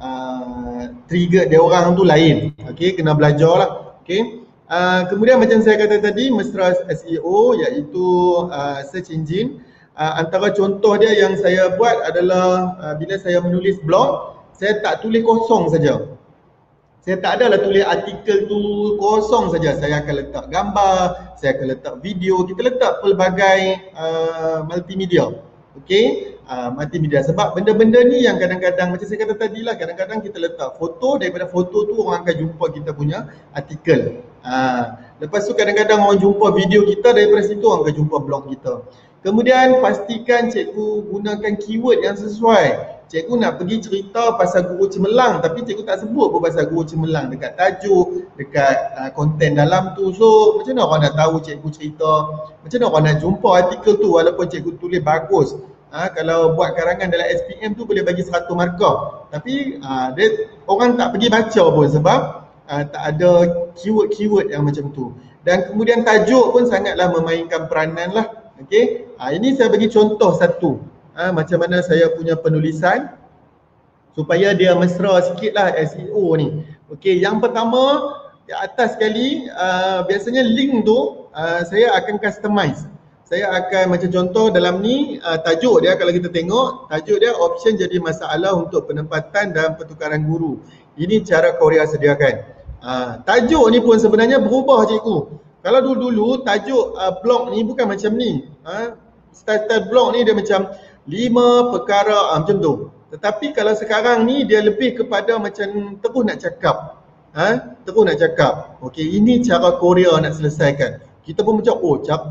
trigger dia orang tu lain. Okey, kena belajar lah. Okey. Kemudian macam saya kata tadi, mesra SEO iaitu search engine. Antara contoh dia yang saya buat adalah bila saya menulis blog, saya tak tulis kosong saja. Saya tak adalah tulis artikel tu kosong saja. Saya akan letak gambar, saya akan letak video, kita letak pelbagai multimedia. Okey, multimedia. Sebab benda-benda ni yang kadang-kadang macam saya kata tadi lah, kadang-kadang kita letak foto, daripada foto tu orang akan jumpa kita punya artikel. Lepas tu kadang-kadang orang jumpa video kita, daripada situ orang akan jumpa blog kita. Kemudian pastikan cikgu gunakan keyword yang sesuai. Cikgu nak pergi cerita pasal guru cemerlang tapi cikgu tak sebut pun pasal guru cemerlang dekat tajuk, dekat konten dalam tu. So macam mana orang nak tahu cikgu cerita, macam mana orang nak jumpa artikel tu walaupun cikgu tulis bagus. Kalau buat karangan dalam SPM tu boleh bagi 100 markah, tapi orang tak pergi baca pun sebab tak ada keyword-keyword yang macam tu. Dan kemudian tajuk pun sangatlah memainkan peranan lah. Okay? Ini saya bagi contoh satu, macam mana saya punya penulisan supaya dia mesra sikit lah SEO ni. Okay, yang pertama di atas sekali, biasanya link tu saya akan customize. Saya akan macam contoh dalam ni, tajuk dia kalau kita tengok, tajuk dia option jadi masalah untuk penempatan dan pertukaran guru. Ini cara Korea sediakan. Tajuk ni pun sebenarnya berubah cikgu. Kalau dulu-dulu tajuk blog ni bukan macam ni. Style blog ni dia macam 5 perkara macam tu. Tetapi kalau sekarang ni dia lebih kepada macam terus nak cakap. Terus nak cakap. Okey, ini cara Korea nak selesaikan. kita pun macam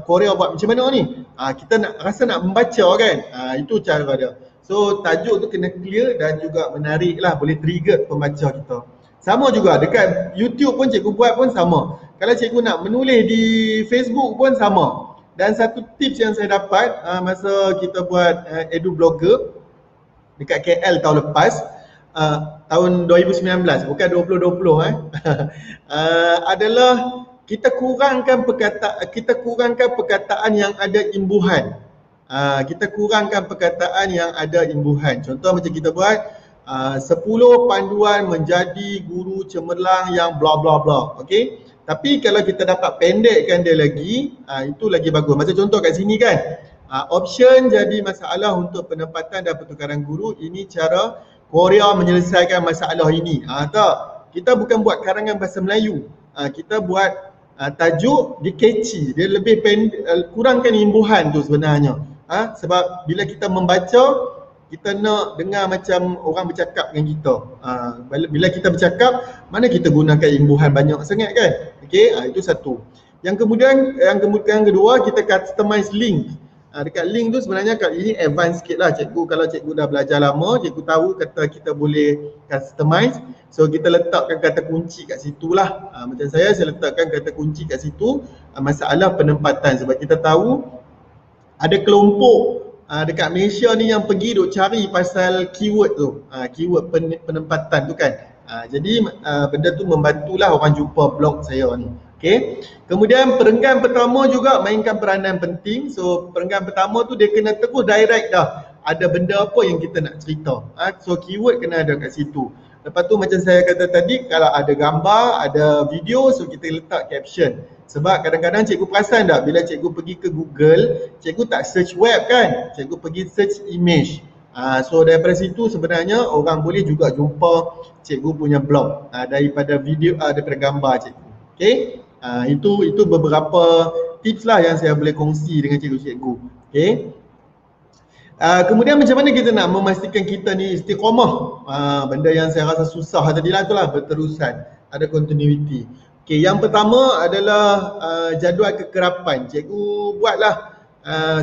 Korea buat macam mana ni? Kita rasa nak membaca kan. Itu cara dia. So tajuk tu kena clear dan juga menarik lah, boleh trigger pembaca kita. Sama juga dekat YouTube pun cikgu buat pun sama. Kalau cikgu nak menulis di Facebook pun sama. Dan satu tips yang saya dapat masa kita buat Edu Blogger dekat KL tahun lepas, tahun 2019 bukan 2020 adalah kita kurangkan perkataan yang ada imbuhan. Kita kurangkan perkataan yang ada imbuhan. Contoh macam kita buat 10 panduan menjadi guru cemerlang yang bla bla bla. Okey. Tapi kalau kita dapat pendekkan dia lagi, itu lagi bagus. Macam contoh kat sini kan. Option jadi masalah untuk penempatan dan pertukaran guru. Ini cara Korea menyelesaikan masalah ini. Tak. Kita bukan buat karangan bahasa Melayu. Kita buat tajuk dia catchy. Dia lebih kurangkan imbuhan tu sebenarnya. Sebab bila kita membaca, kita nak dengar macam orang bercakap dengan kita. Bila kita bercakap, mana kita gunakan imbuhan banyak sangat kan? Okey, itu satu. Yang kemudian, yang kedua, kita customize link. Dekat link tu sebenarnya ini advance sikit lah cikgu. Kalau cikgu dah belajar lama, cikgu tahu kata kita boleh customize. So kita letakkan kata kunci kat situ lah. Macam saya letakkan kata kunci kat situ, masalah penempatan. Sebab kita tahu ada kelompok dekat Malaysia ni yang pergi duk cari pasal keyword tu, keyword penempatan tu kan. Jadi benda tu membantulah orang jumpa blog saya ni. Okay. Kemudian perenggan pertama juga mainkan peranan penting. So perenggan pertama tu dia kena terus direct dah, ada benda apa yang kita nak cerita. So keyword kena ada kat situ. Lepas tu macam saya kata tadi, kalau ada gambar, ada video, so kita letak caption. Sebab kadang-kadang cikgu perasan tak, bila cikgu pergi ke Google, cikgu tak search web kan, cikgu pergi search image. So daripada situ sebenarnya orang boleh juga jumpa cikgu punya blog daripada video, daripada gambar cikgu. Okay, itu beberapa tips lah yang saya boleh kongsi dengan cikgu-cikgu. Okay. Kemudian macam mana kita nak memastikan kita ni istiqamah, benda yang saya rasa susah tadilah tu lah, berterusan, ada continuity. Okay, yang pertama adalah jadual kekerapan. Cikgu buatlah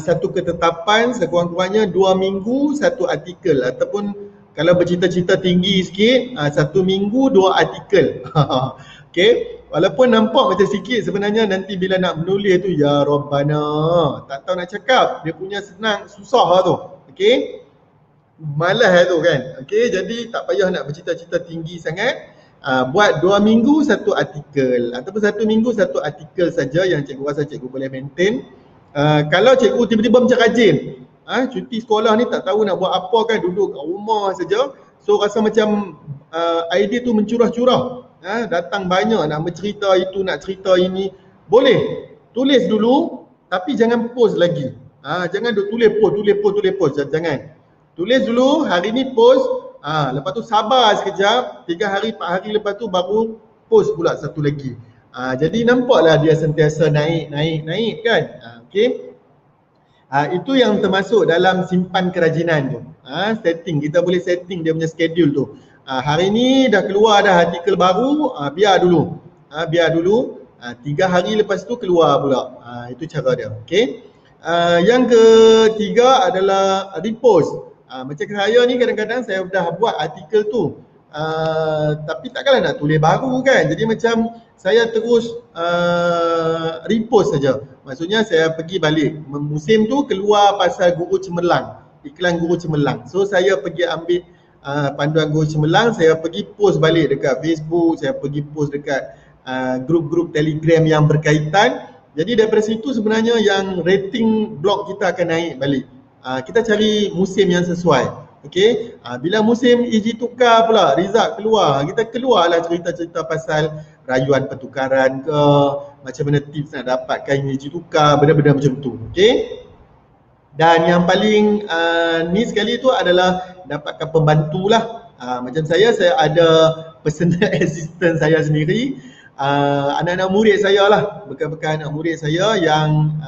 satu ketetapan sekurang-kurangnya 2 minggu satu artikel, ataupun kalau bercita-cita tinggi sikit 1 minggu 2 artikel. Okay, walaupun nampak macam sikit, sebenarnya nanti bila nak menulis tu ya Rabbana, tak tahu nak cakap, dia punya senang susah lah tu. Okay, malas tu kan. Okay, jadi tak payah nak bercita-cita tinggi sangat. Buat 2 minggu satu artikel, ataupun 1 minggu satu artikel saja yang cikgu rasa cikgu boleh maintain. Kalau cikgu tiba-tiba macam rajin, cuti sekolah ni tak tahu nak buat apa kan, duduk kat rumah saja, so rasa macam idea tu mencurah-curah, datang banyak nak bercerita itu, nak cerita ini, boleh tulis dulu tapi jangan post lagi. Jangan duk tulis post, jangan. Tulis dulu, hari ni post, lepas tu sabar sekejap, 3 hari 4 hari lepas tu baru post pula satu lagi. Jadi nampaklah dia sentiasa naik kan. Okey. Itu yang termasuk dalam simpan kerajinan tu. Setting, kita boleh setting dia punya schedule tu. Hari ni dah keluar dah artikel baru, biar dulu. 3 hari lepas tu keluar pula. Itu cara dia. Okey. Yang ketiga adalah repost. Macam saya ni kadang-kadang saya dah buat artikel tu, tapi takkanlah nak tulis baru kan. Jadi macam saya terus repost saja. Maksudnya saya pergi balik, musim tu keluar pasal guru cemerlang, iklan guru cemerlang. So saya pergi ambil panduan guru cemerlang, saya pergi post balik dekat Facebook, saya pergi post dekat grup-grup Telegram yang berkaitan. Jadi daripada situ sebenarnya yang rating blog kita akan naik balik. Kita cari musim yang sesuai. Okey, bila musim EG tukar pula, result keluar, kita keluarlah cerita-cerita pasal rayuan pertukaran ke, macam mana tips nak dapatkan EG tukar, benda-benda macam tu. Okey. Dan yang paling ni sekali tu adalah dapatkan pembantu lah. Macam saya ada personal assistant saya sendiri. Anak-anak murid saya lah, bekas-bekas anak murid saya yang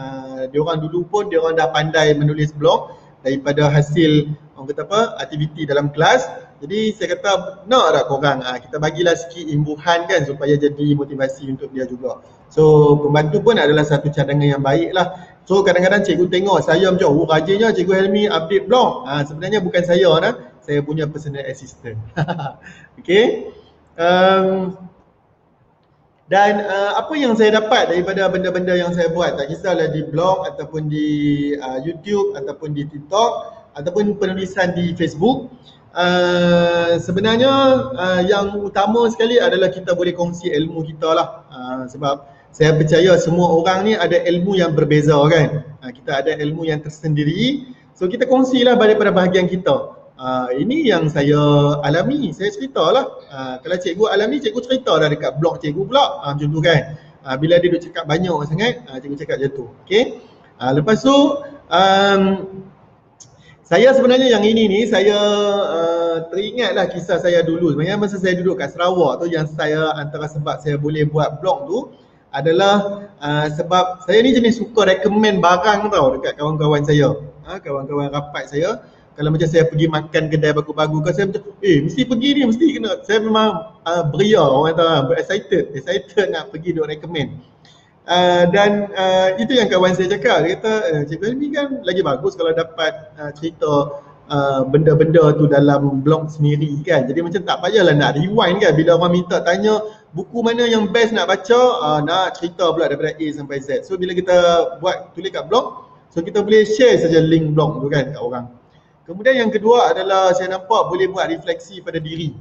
diorang dulu pun diorang dah pandai menulis blog daripada hasil orang kata apa, aktiviti dalam kelas. Jadi saya kata nak tak korang kita bagilah sikit imbuhan kan supaya jadi motivasi untuk dia juga. So pembantu pun adalah satu cadangan yang baik lah. So kadang-kadang cikgu tengok saya macam rajinnya Cikgu Helmi update blog. Sebenarnya bukan saya lah, saya punya personal assistant. Okay. Dan apa yang saya dapat daripada benda-benda yang saya buat, tak kisahlah di blog ataupun di YouTube ataupun di TikTok ataupun penulisan di Facebook, sebenarnya yang utama sekali adalah kita boleh kongsi ilmu kita lah. Sebab saya percaya semua orang ni ada ilmu yang berbeza kan. Kita ada ilmu yang tersendiri, so kita kongsilah daripada bahagian kita. Ini yang saya alami, saya ceritalah. Kalau cikgu alami, cikgu cerita dah dekat blog cikgu pula, macam tu kan. Bila dia duk cakap banyak sangat, cikgu cakap macam tu. Okay. Lepas tu saya sebenarnya yang ini ni saya teringatlah kisah saya dulu. Sebenarnya masa saya duduk kat Sarawak tu, yang saya antara sebab saya boleh buat blog tu adalah sebab saya ni jenis suka recommend barang tau dekat kawan-kawan saya. Kawan-kawan rapat saya, kalau macam saya pergi makan kedai bagus-bagus kan, saya macam mesti pergi ni, mesti kena. Saya memang beria, orang kata excited nak pergi duk recommend. Dan itu yang kawan saya cakap, dia kata Cikgu Helmi kan lagi bagus kalau dapat cerita benda-benda tu dalam blog sendiri kan. Jadi macam tak payahlah nak rewind kan, bila orang minta tanya buku mana yang best nak baca, nak cerita pula daripada A sampai Z. So bila kita tulis kat blog, so kita boleh share saja link blog tu kan kat orang. Kemudian yang kedua adalah saya nampak boleh buat refleksi pada diri.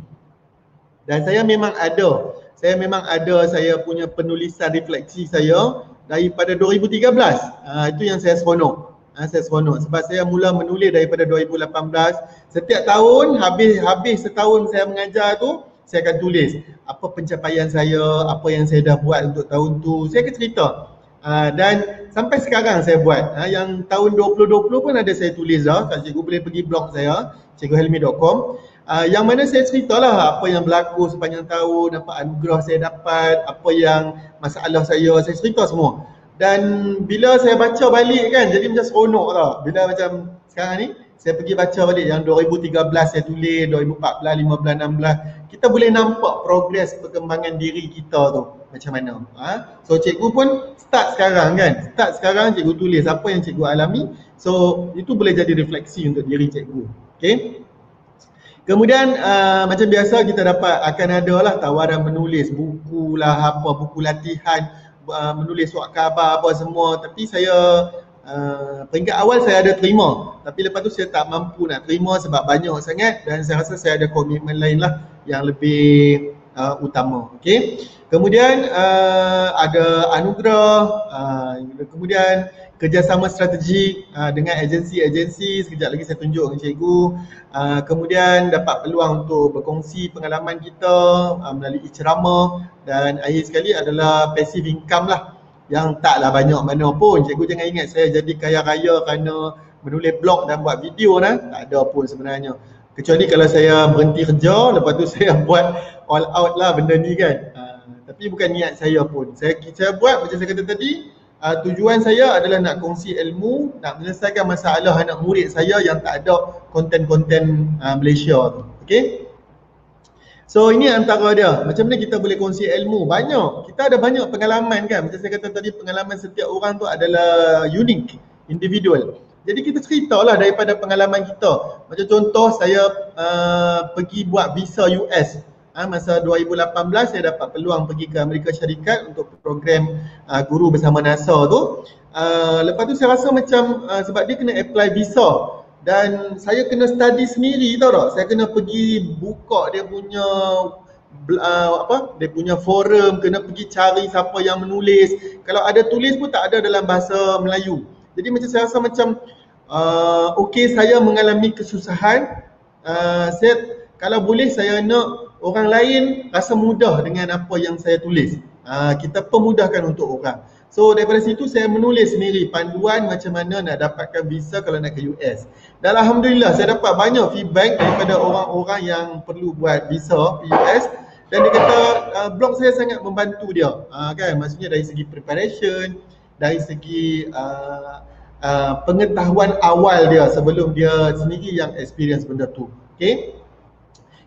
Dan saya memang ada saya punya penulisan refleksi saya daripada 2013. Itu yang saya seronok. Saya seronok sebab saya mula menulis daripada 2018. Setiap tahun habis setahun saya mengajar tu, saya akan tulis apa pencapaian saya, apa yang saya dah buat untuk tahun tu. Saya akan cerita. Dan sampai sekarang saya buat. Yang tahun 2020 pun ada saya tulis dah. Kalau cikgu boleh pergi blog saya, cikguhelmi.com. Yang mana saya ceritalah apa yang berlaku sepanjang tahun, apa anugerah saya dapat, apa yang masalah saya cerita semua. Dan bila saya baca balik kan, jadi macam seronok tau. Bila macam sekarang ni, saya pergi baca balik yang 2013 saya tulis, 2014, 15, 16. Kita boleh nampak progres perkembangan diri kita tu macam mana. So cikgu pun start sekarang kan. Start sekarang cikgu tulis apa yang cikgu alami. So itu boleh jadi refleksi untuk diri cikgu. Okay. Kemudian macam biasa kita akan ada lah tawaran menulis buku lah, buku latihan, menulis surat khabar apa semua. Tapi saya peringkat awal saya ada terima, tapi lepas tu saya tak mampu nak terima sebab banyak sangat, dan saya rasa saya ada komitmen lain lah yang lebih utama. Okay. Kemudian ada anugerah, kemudian kerjasama strategik dengan agensi-agensi, sekejap lagi saya tunjuk dengan cikgu. Kemudian dapat peluang untuk berkongsi pengalaman kita melalui ceramah, dan akhir sekali adalah passive income lah yang taklah banyak mana pun. Cikgu jangan ingat saya jadi kaya raya kerana menulis blog dan buat video lah, tak ada pun sebenarnya. Kecuali kalau saya berhenti kerja, lepas tu saya buat all out lah benda ni kan. Tapi bukan niat saya pun. Saya buat macam saya kata tadi, tujuan saya adalah nak kongsi ilmu, nak menyelesaikan masalah anak murid saya yang tak ada konten-konten Malaysia tu. Okay. So ini antara dia, macam mana kita boleh kongsi ilmu. Banyak, kita ada banyak pengalaman kan. Macam saya kata tadi, pengalaman setiap orang tu adalah unik, individual. Jadi kita ceritalah daripada pengalaman kita. Macam contoh saya pergi buat visa US. Masa 2018 saya dapat peluang pergi ke Amerika Syarikat untuk program guru bersama NASA tu. Lepas tu saya rasa macam sebab dia kena apply visa dan saya kena study sendiri, tahu tak? Saya kena pergi buka dia punya dia punya forum, kena pergi cari siapa yang menulis. Kalau ada tulis pun tak ada dalam bahasa Melayu. Jadi macam saya rasa macam okey, saya mengalami kesusahan. Kalau boleh saya nak orang lain rasa mudah dengan apa yang saya tulis. Kita pemudahkan untuk orang. So daripada situ saya menulis sendiri panduan macam mana nak dapatkan visa kalau nak ke US. Dan alhamdulillah saya dapat banyak feedback daripada orang-orang yang perlu buat visa ke US, dan dia kata blog saya sangat membantu dia. Kan, maksudnya dari segi preparation, dari segi pengetahuan awal dia sebelum dia sendiri yang experience benda tu. Okay.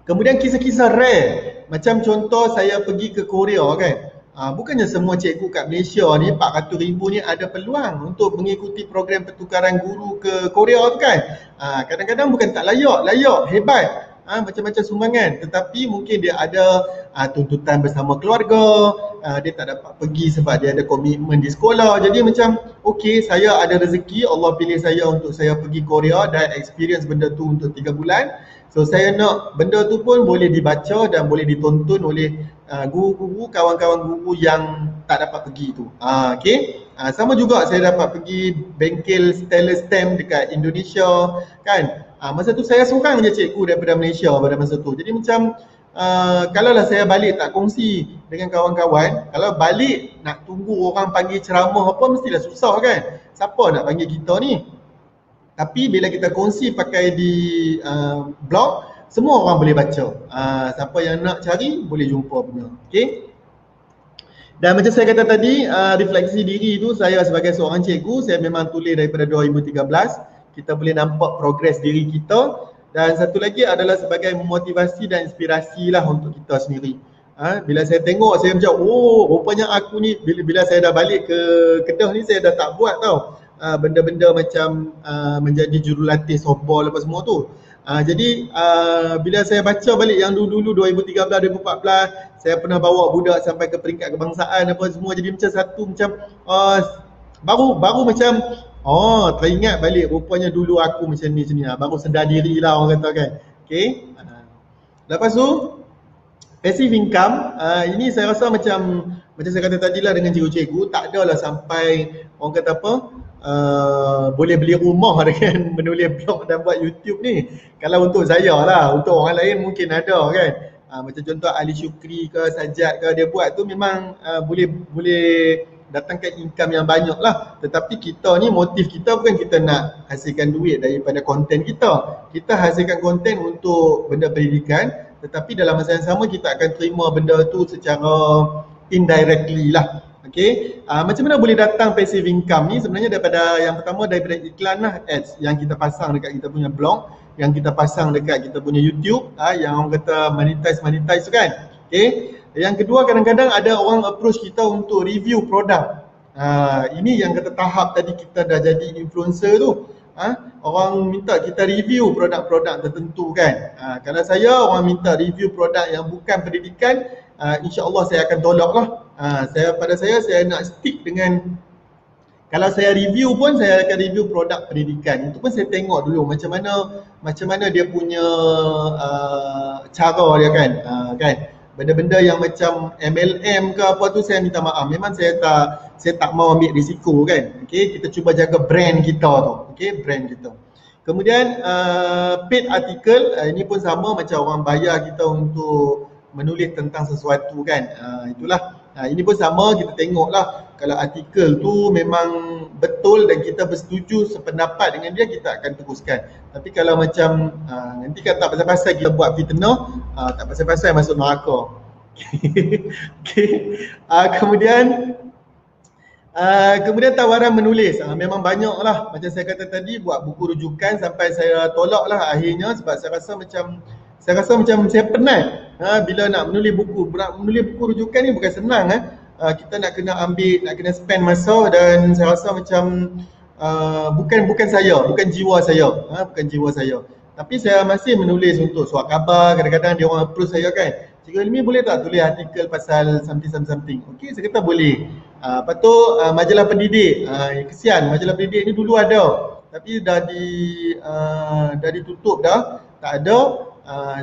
Kemudian kisah-kisah rare, macam contoh saya pergi ke Korea kan. Bukannya semua cikgu kat Malaysia ni 400,000 ni ada peluang untuk mengikuti program pertukaran guru ke Korea tu kan. Kadang-kadang bukan tak layak, hebat. Macam-macam sumbangan, tetapi mungkin dia ada tuntutan bersama keluarga, dia tak dapat pergi sebab dia ada komitmen di sekolah. Jadi macam okey, saya ada rezeki, Allah pilih saya untuk saya pergi Korea dan experience benda tu untuk 3 bulan. So saya nak benda tu pun boleh dibaca dan boleh ditonton oleh guru-guru, kawan-kawan guru yang tak dapat pergi tu. Okay. Sama juga saya dapat pergi bengkel Stellar Stamp dekat Indonesia kan. Masa tu saya seorang je cikgu daripada Malaysia pada masa tu. Jadi macam kalaulah saya balik tak kongsi dengan kawan-kawan, kalau balik nak tunggu orang panggil ceramah apa mestilah susah kan. Siapa nak panggil kita ni? Tapi bila kita kongsi pakai di blog, semua orang boleh baca. Siapa yang nak cari boleh jumpa punya. Okay. Dan macam saya kata tadi, refleksi diri tu saya sebagai seorang cikgu, saya memang tulis daripada 2013. Kita boleh nampak progres diri kita. Dan satu lagi adalah sebagai motivasi dan inspirasi lah untuk kita sendiri. Bila saya tengok, saya macam, oh rupanya aku ni, bila saya dah balik ke Kedah ni, saya dah tak buat tau benda-benda macam menjadi jurulatih softball apa semua tu. Jadi bila saya baca balik yang dulu-dulu 2013, 2014, saya pernah bawa budak sampai ke peringkat kebangsaan apa semua, jadi macam satu macam baru macam teringat balik rupanya dulu aku macam ni. Baru sedar diri lah orang kata kan. Okay. Lepas tu passive income, ini saya rasa macam saya kata tadi lah dengan cikgu-cikgu, tak adalah sampai orang kata apa, boleh beli rumah dengan menulis blog dan buat YouTube ni. Kalau untuk saya lah, untuk orang lain mungkin ada kan. Macam contoh Ali Syukri ke Sajad ke, dia buat tu memang boleh datangkan income yang banyak lah. Tetapi kita ni, motif kita bukan kita nak hasilkan duit daripada konten kita. Kita hasilkan konten untuk benda pendidikan, tetapi dalam masa yang sama kita akan terima benda tu secara indirectly lah. Okay. Macam mana boleh datang passive income ni? Sebenarnya daripada yang pertama daripada iklan lah, ads yang kita pasang dekat kita punya blog, yang kita pasang dekat kita punya YouTube, yang orang kata monetize kan. Okay. Yang kedua, kadang-kadang ada orang approach kita untuk review produk. Ini yang kata tahap tadi kita dah jadi influencer tu. Orang minta kita review produk-produk tertentu kan. Kalau saya, orang minta review produk yang bukan pendidikan, insya-Allah saya akan tolak lah. Pada saya nak stick dengan, kalau saya review pun saya akan review produk pendidikan. Itu pun saya tengok dulu macam mana dia punya cara dia kan. Benda-benda yang macam MLM ke apa tu saya minta maaf. Memang saya tak mau ambil risiko kan. Okay, kita cuba jaga brand kita tu. Okay, brand kita. Kemudian paid article, ini pun sama macam orang bayar kita untuk menulis tentang sesuatu kan. Itulah. Ini pun sama, kita tengoklah kalau artikel tu memang betul dan kita bersetuju sependapat dengan dia, kita akan teruskan. Tapi kalau macam nanti kan tak pasal-pasal kita buat fitnah, tak pasal-pasal masuk neraka. Okay. Kemudian tawaran menulis, memang banyak lah. Macam saya kata tadi, buat buku rujukan sampai saya tolak lah akhirnya, sebab saya rasa macam saya penat. Bila nak menulis buku rujukan ni bukan senang. Kita nak kena spend masa, dan saya rasa macam bukan saya, bukan jiwa saya. Tapi saya masih menulis untuk surat khabar. Kadang-kadang dia orang approach saya kan, Cikgu Hilmi boleh tak tulis artikel pasal something. Okey, saya kata boleh. Lepas tu majalah pendidik, kesian majalah pendidik ni dulu ada, tapi dah ditutup dah, tak ada.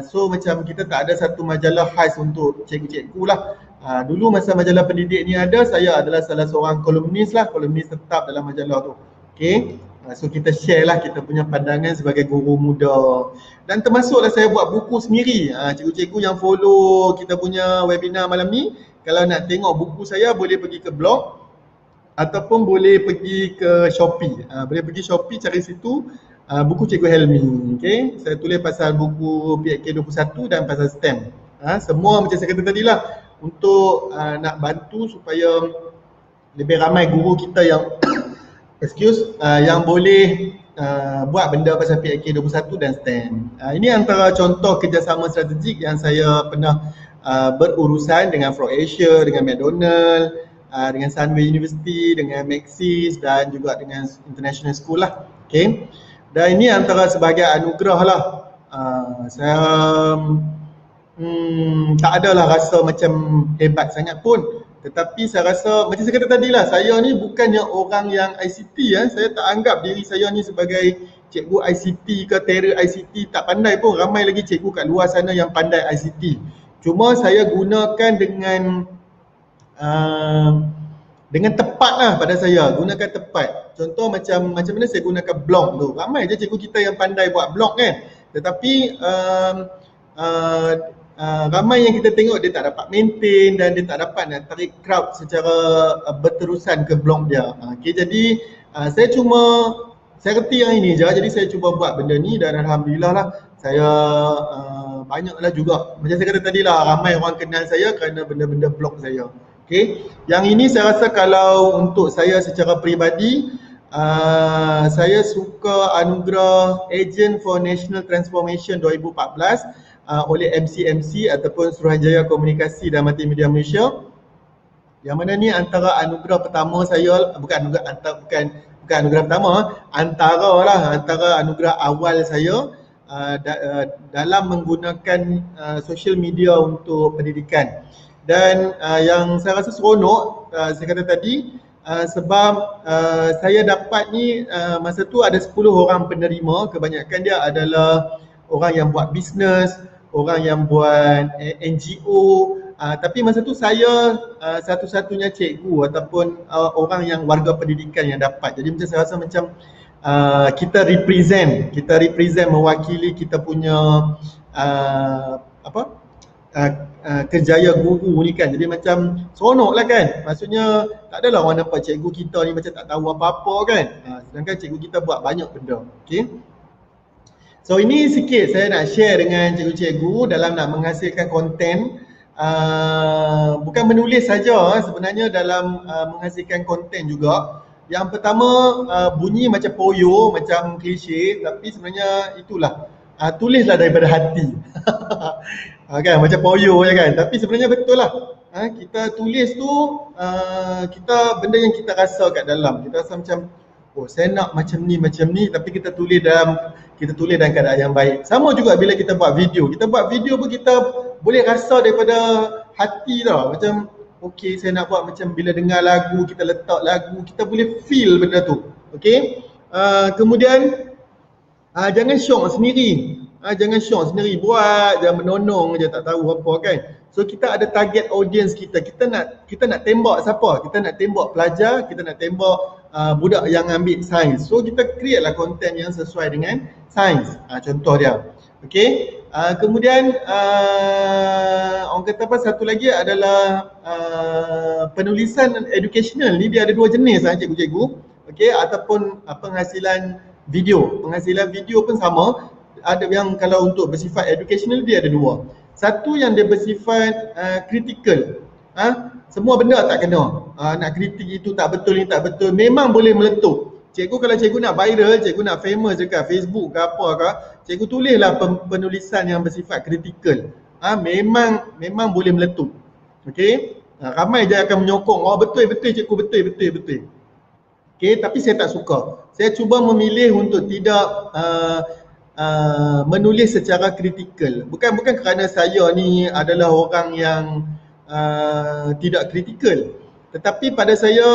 So macam kita tak ada satu majalah khas untuk cikgu-cikgu lah. Dulu masa majalah pendidik ni ada, saya adalah salah seorang kolumnis tetap dalam majalah tu. Okay. So kita share lah kita punya pandangan sebagai guru muda. Dan termasuklah saya buat buku sendiri. Cikgu-cikgu yang follow kita punya webinar malam ni, kalau nak tengok buku saya boleh pergi ke blog ataupun boleh pergi ke Shopee. Boleh pergi Shopee, cari situ buku Cikgu Helmi. Okay. Saya tulis pasal buku PHK 21 dan pasal STEM. Semua macam saya kata tadi lah, untuk nak bantu supaya lebih ramai guru kita yang yang boleh buat benda pasal PAK21 dan STEM. Ini antara contoh kerjasama strategik yang saya pernah berurusan dengan FrogAsia, dengan McDonald, dengan Sunway University, dengan Maxis dan juga dengan International School lah. Okay. Dan ini antara sebagai anugerah lah. Saya tak adalah rasa macam hebat sangat pun. Tetapi saya rasa, macam saya kata tadi lah, saya ni bukannya orang yang ICT ya. Saya tak anggap diri saya ni sebagai cikgu ICT ke terror ICT, tak pandai pun. Ramai lagi cikgu kat luar sana yang pandai ICT. Cuma saya gunakan dengan tepat lah pada saya, gunakan tepat. Contoh macam mana saya gunakan blog tu. Ramai je cikgu kita yang pandai buat blog kan. Tetapi ramai yang kita tengok dia tak dapat maintain dan dia tak dapat nak tarik crowd secara berterusan ke blog dia. Okay, jadi saya reti yang ini je, jadi saya cuba buat benda ni dan alhamdulillah lah saya banyaklah juga. Macam saya kata tadi lah, ramai orang kenal saya kerana benda-benda blog saya. Okay, yang ini saya rasa kalau untuk saya secara peribadi, saya suka anugerah Agent for National Transformation 2014 oleh MCMC ataupun Suruhanjaya Komunikasi dan Multimedia Malaysia. Yang mana ni antara anugerah pertama saya, bukan anugerah pertama, antara anugerah awal saya dalam menggunakan social media untuk pendidikan. Dan yang saya rasa seronok, saya kata tadi, sebab saya dapat ni masa tu ada 10 orang penerima, kebanyakan dia adalah orang yang buat bisnes, orang yang buat NGO, tapi masa tu saya satu-satunya cikgu ataupun orang yang warga pendidikan yang dapat. Jadi macam saya rasa macam kita represent mewakili kita punya kerjaya guru ni kan. Jadi macam seronok lah kan. Maksudnya tak adalah orang nampak cikgu kita ni macam tak tahu apa-apa kan. Sedangkan cikgu kita buat banyak benda. Okay. So ini sikit saya nak share dengan cikgu-cikgu dalam nak menghasilkan konten. Bukan menulis saja, sebenarnya dalam menghasilkan konten juga. Yang pertama bunyi macam poyo, macam klise, tapi sebenarnya itulah, tulislah daripada hati. Kan macam poyo je kan, tapi sebenarnya betul lah. Kita tulis tu kita benda yang kita rasa kat dalam. Kita rasa macam saya nak macam ni, tapi kita tulis dalam keadaan yang baik. Sama juga bila kita buat video. Kita buat video pun kita boleh rasa daripada hati tau. Macam okey, saya nak buat macam bila dengar lagu, kita letak lagu, kita boleh feel benda tu. Okey. Kemudian jangan syok sendiri. Buat jangan menonong je, tak tahu apa kan. So kita ada target audience kita. Kita nak tembak siapa? Kita nak tembak pelajar, kita nak tembak budak yang ambil sains. So kita create lah konten yang sesuai dengan sains. Contoh dia. Okey. Kemudian orang kata apa, satu lagi adalah penulisan educational ni dia ada dua jenis cikgu-cikgu. Okey, ataupun penghasilan video. Penghasilan video pun sama. Ada yang kalau untuk bersifat educational dia ada dua. Satu yang dia bersifat critical. Semua benda tak kena. Nak kritik itu tak betul, ini tak betul, memang boleh meletup. Cikgu kalau cikgu nak viral, cikgu nak famous dekat Facebook ke apa ke, cikgu tulislah penulisan yang bersifat kritikal. Memang boleh meletup. Okey? Ramai je akan menyokong, betul cikgu, betul. Okey, tapi saya tak suka. Saya cuba memilih untuk tidak menulis secara kritikal. Bukan kerana saya ni adalah orang yang tidak kritikal, tetapi pada saya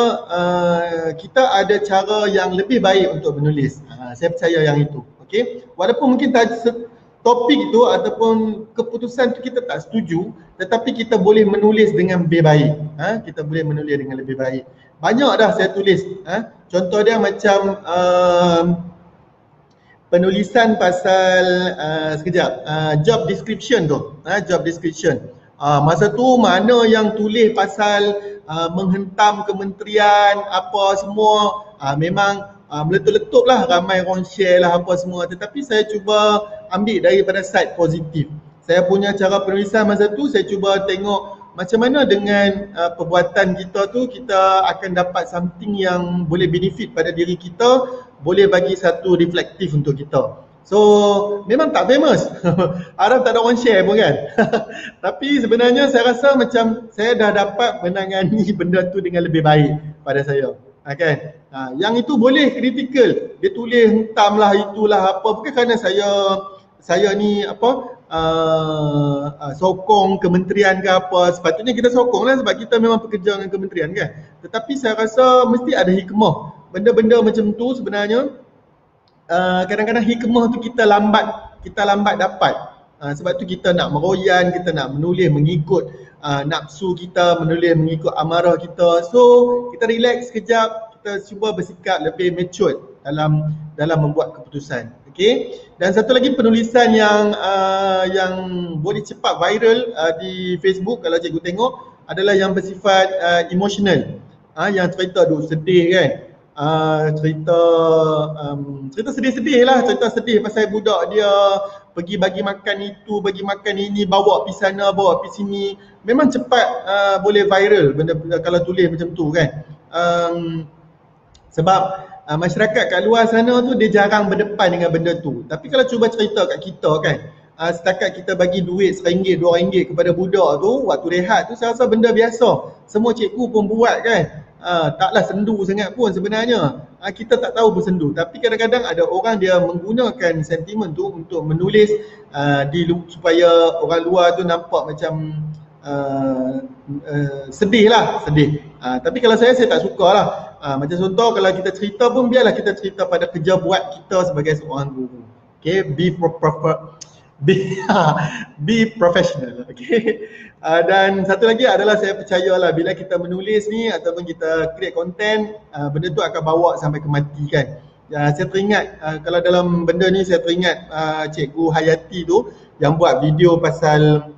kita ada cara yang lebih baik untuk menulis. Saya percaya yang itu. Okey, walaupun mungkin topik itu ataupun keputusan tu kita tak setuju, tetapi kita boleh menulis dengan lebih baik. Kita boleh menulis dengan lebih baik. Banyak dah saya tulis. Contoh dia macam penulisan pasal job description tu. Job description. Masa tu mana yang tulis pasal menghentam kementerian apa semua, memang meletup-letup lah, ramai orang share lah apa semua. Tetapi saya cuba ambil daripada side positif. Saya punya cara penulisan masa tu, saya cuba tengok macam mana dengan perbuatan kita tu kita akan dapat something yang boleh benefit pada diri kita, boleh bagi satu reflektif untuk kita. So memang tak famous. Harap tak ada orang share pun kan. Tapi sebenarnya saya rasa macam saya dah dapat menangani benda tu dengan lebih baik pada saya. Kan? Yang itu boleh kritikal. Dia tulis hentam lah itulah apa. Bukan kerana saya ni apa sokong kementerian ke apa. Sepatutnya kita sokong lah sebab kita memang pekerja dengan kementerian kan. Tetapi saya rasa mesti ada hikmah. Benda-benda macam tu sebenarnya kadang-kadang hikmah tu kita lambat dapat. Sebab tu kita nak meroyan, kita nak menulis mengikut nafsu kita, menulis mengikut amarah kita. So kita relax sekejap, kita cuba bersikap lebih mature dalam membuat keputusan. Okay. Dan satu lagi penulisan yang boleh cepat viral di Facebook kalau cikgu tengok adalah yang bersifat emotional. Yang cerita sedih kan. Cerita sedih-sedih lah, cerita sedih pasal budak dia pergi bagi makan itu, bagi makan ini, bawa pergi sana, bawa pergi sini. Memang cepat boleh viral benda kalau tulis macam tu kan. Sebab masyarakat kat luar sana tu dia jarang berdepan dengan benda tu. Tapi kalau cuba cerita kat kita kan, setakat kita bagi duit RM1, RM2 kepada budak tu waktu rehat tu, saya rasa benda biasa. Semua cikgu pun buat kan. Taklah sendu sangat pun sebenarnya. Kita tak tahu pun sendu. Tapi kadang-kadang ada orang dia menggunakan sentimen tu untuk menulis supaya orang luar tu nampak macam sedih lah, sedih. Tapi kalau saya tak suka lah. Macam contoh kalau kita cerita pun biarlah kita cerita pada kerja buat kita sebagai seorang guru. Okay, be professional. Okay. Dan satu lagi adalah saya percayalah bila kita menulis ni ataupun kita create content, benda tu akan bawa sampai ke mati kan. Saya teringat kalau dalam benda ni saya teringat Cikgu Hayati tu yang buat video pasal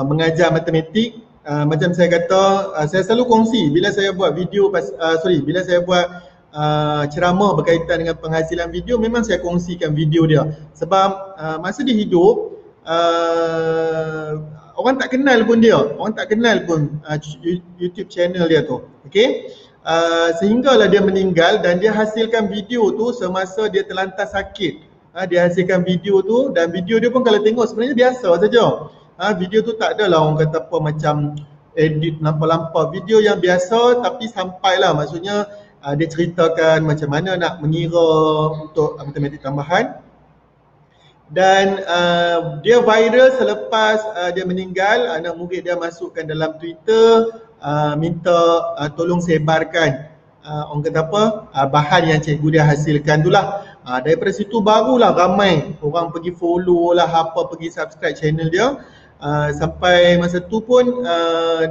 mengajar matematik. Macam saya kata, saya selalu kongsi bila saya buat video bila saya buat ceramah berkaitan dengan penghasilan video, memang saya kongsikan video dia. Sebab masa dia hidup, orang tak kenal pun dia, YouTube channel dia tu. Okay? Sehinggalah dia meninggal dan dia hasilkan video tu semasa dia terlantar sakit. Dia hasilkan video tu dan video dia pun kalau tengok sebenarnya biasa saja. Video tu tak adalah orang kata apa macam edit lampau-lampau, video yang biasa tapi sampailah, maksudnya dia ceritakan macam mana nak mengira untuk matematik tambahan. Dan dia viral selepas dia meninggal, anak murid dia masukkan dalam Twitter minta tolong sebarkan orang kata apa bahan yang cikgu dia hasilkan tu lah. Daripada situ barulah ramai orang pergi follow lah apa, pergi subscribe channel dia. Sampai masa tu pun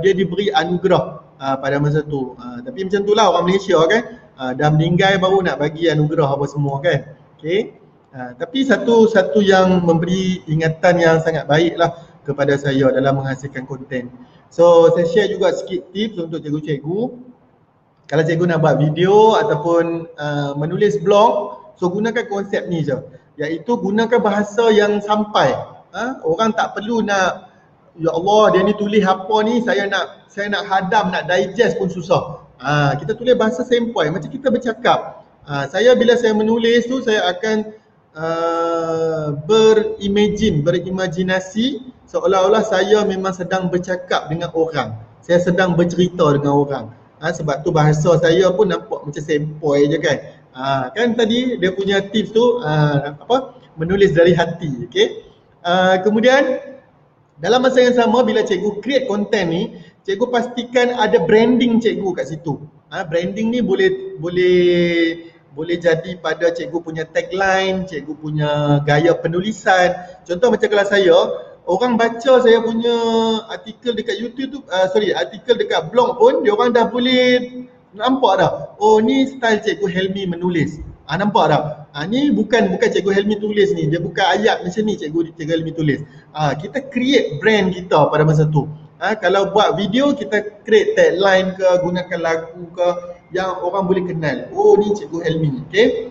dia diberi anugerah pada masa tu. Tapi macam tu lah orang Malaysia kan, dah meninggal baru nak bagi anugerah apa semua kan. Okay. Tapi satu yang memberi ingatan yang sangat baik lah kepada saya dalam menghasilkan konten. So saya share juga sikit tips untuk cikgu-cikgu. Kalau cikgu nak buat video ataupun menulis blog, so gunakan konsep ni je, iaitu gunakan bahasa yang sampai. Orang tak perlu nak, ya Allah dia ni tulis apa ni, saya nak hadam, nak digest pun susah. Kita tulis bahasa sempoi macam kita bercakap. Saya bila saya menulis tu saya akan berimajinasi seolah-olah saya memang sedang bercakap dengan orang. Saya sedang bercerita dengan orang. Sebab tu bahasa saya pun nampak macam sempoi je kan. Kan tadi dia punya tips tu menulis dari hati. Okay? Kemudian dalam masa yang sama bila cikgu create content ni, cikgu pastikan ada branding cikgu kat situ. Branding ni boleh jadi pada cikgu punya tagline, cikgu punya gaya penulisan. Contoh macam kalau saya, orang baca saya punya artikel dekat YouTube tu, artikel dekat blog pun, dia orang dah boleh nampak dah. Oh ni style cikgu Helmi menulis. Nampak tak? Ni bukan cikgu Helmi tulis ni, dia bukan ayat macam ni cikgu Helmi tulis. Kita create brand kita pada masa tu. Kalau buat video kita create tagline ke, gunakan lagu ke yang orang boleh kenal. Oh ni cikgu Helmi. Okay?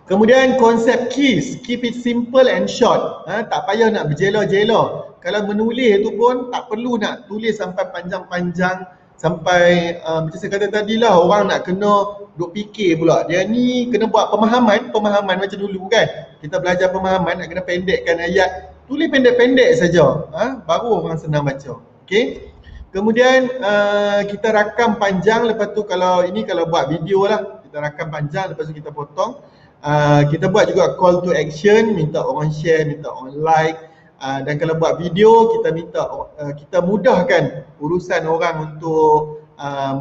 Kemudian konsep KISS, keep it simple and short. Tak payah nak berjela-jela. Kalau menulis tu pun tak perlu nak tulis sampai panjang-panjang, sampai macam saya kata tadi lah, orang nak kena duk fikir pula. Dia ni kena buat pemahaman macam dulu kan. Kita belajar pemahaman, nak kena pendekkan ayat. Tulis pendek-pendek saja, baru orang senang baca. Okay. Kemudian kita rakam panjang, lepas tu kalau buat video lah, kita rakam panjang, lepas tu kita potong. Kita buat juga call to action, minta orang share, minta orang like. Dan kalau buat video, kita mudahkan urusan orang untuk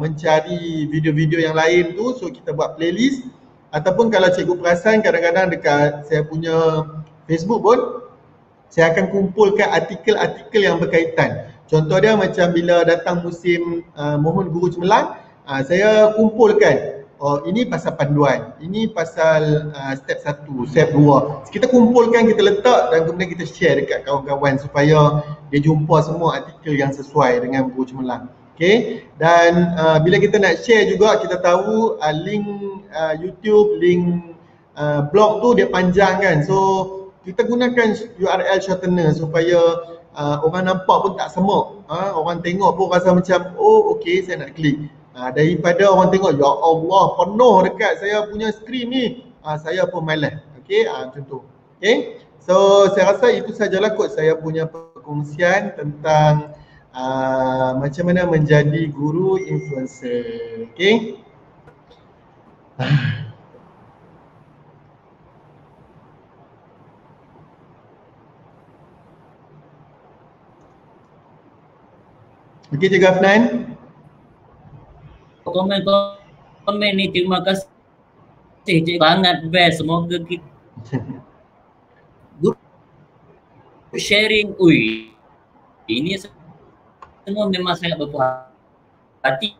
mencari video-video yang lain tu. So kita buat playlist. Ataupun kalau cikgu perasan, kadang-kadang dekat saya punya Facebook pun, saya akan kumpulkan artikel-artikel yang berkaitan. Contoh dia macam bila datang musim Mohon Guru Cemerlang, saya kumpulkan. Oh, ini pasal panduan, ini pasal step 1, step 2. Kita kumpulkan, kita letak dan kemudian kita share dekat kawan-kawan supaya dia jumpa semua artikel yang sesuai dengan Guru Cemerlang. Okay. Dan bila kita nak share juga, kita tahu link YouTube, link blog tu dia panjang kan. So kita gunakan URL shortener supaya orang nampak pun tak semuk. Orang tengok pun rasa macam, oh okey, saya nak klik. Daripada orang tengok, ya Allah penuh dekat saya punya skrin ni, saya pun malas. Okey, macam tu. Okey, so saya rasa itu sajalah kot saya punya perkongsian tentang macam mana menjadi guru influencer. Okey. Okey, Cikgu Afnan. Komen ni, terima kasih Cikgu, sangat best. Semoga kita guru sharing, ini semua memang sangat berpuas hati.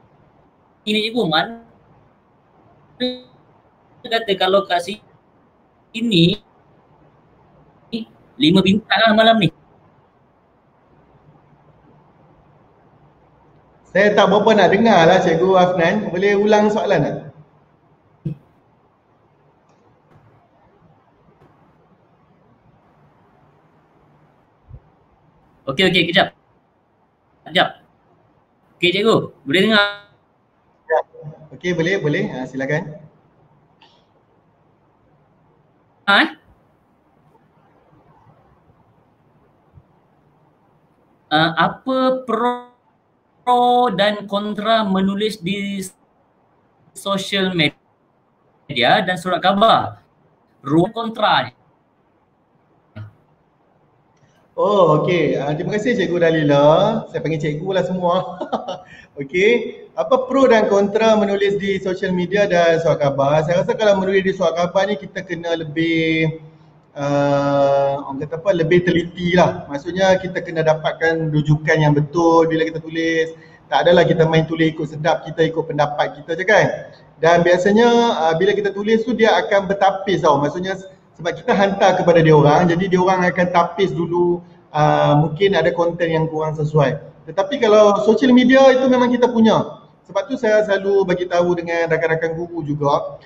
Ini Cikgu, mana kata kalau kat sini 5 bintang lah malam ni. Saya tak berapa nak dengar lah Cikgu Afnan. Boleh ulang soalan tak? Okey, kejap. Okey Cikgu, boleh dengar? Ya. Okey, boleh. Silakan. Apa pro dan kontra menulis di social media dan surat khabar? Kontra. Oh, okey. Terima kasih Cikgu Dalila. Saya panggil cikgu lah semua. Okey. Apa pro dan kontra menulis di social media dan surat khabar? Saya rasa kalau menulis di surat khabar ni kita kena lebih orang kata apa, lebih teliti lah. Maksudnya kita kena dapatkan rujukan yang betul bila kita tulis. Tak adalah kita main tulis ikut sedap, kita ikut pendapat kita je kan. Dan biasanya bila kita tulis tu dia akan bertapis tau. Maksudnya sebab kita hantar kepada dia orang, jadi dia orang akan tapis dulu, mungkin ada konten yang kurang sesuai. Tetapi kalau social media itu memang kita punya. Sebab tu saya selalu bagi tahu dengan rakan-rakan guru juga,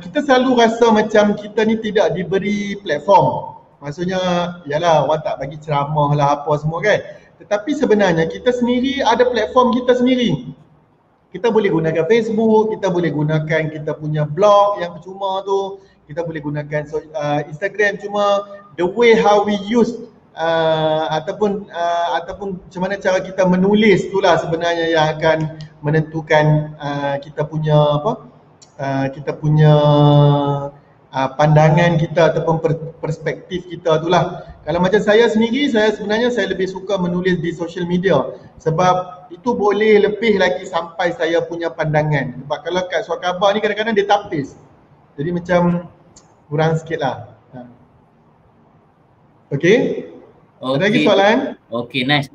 kita selalu rasa macam kita ni tidak diberi platform. Maksudnya, yalah orang tak bagi ceramah lah apa semua kan. Tetapi sebenarnya kita sendiri ada platform kita sendiri. Kita boleh gunakan Facebook, kita boleh gunakan kita punya blog yang percuma tu, kita boleh gunakan Instagram. Cuma the way how we use ataupun macam mana cara kita menulis itulah sebenarnya yang akan menentukan kita punya kita punya pandangan kita ataupun perspektif kita itulah. Kalau macam saya sendiri, saya lebih suka menulis di social media sebab itu boleh lebih lagi sampai saya punya pandangan. Sebab kalau kat surat khabar ni kadang-kadang dia tapis, jadi macam kurang sikit lah. Okay. Ada lagi soalan? Okay, nice.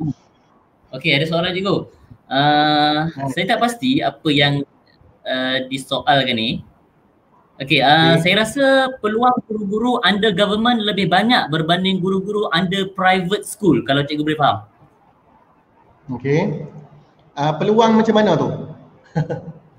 Okay, ada soalan Cikgu. Saya tak pasti apa yang disoalkan ni. Okay, saya rasa peluang guru-guru under government lebih banyak berbanding guru-guru under private school, kalau Cikgu boleh faham. Okay. Peluang macam mana tu?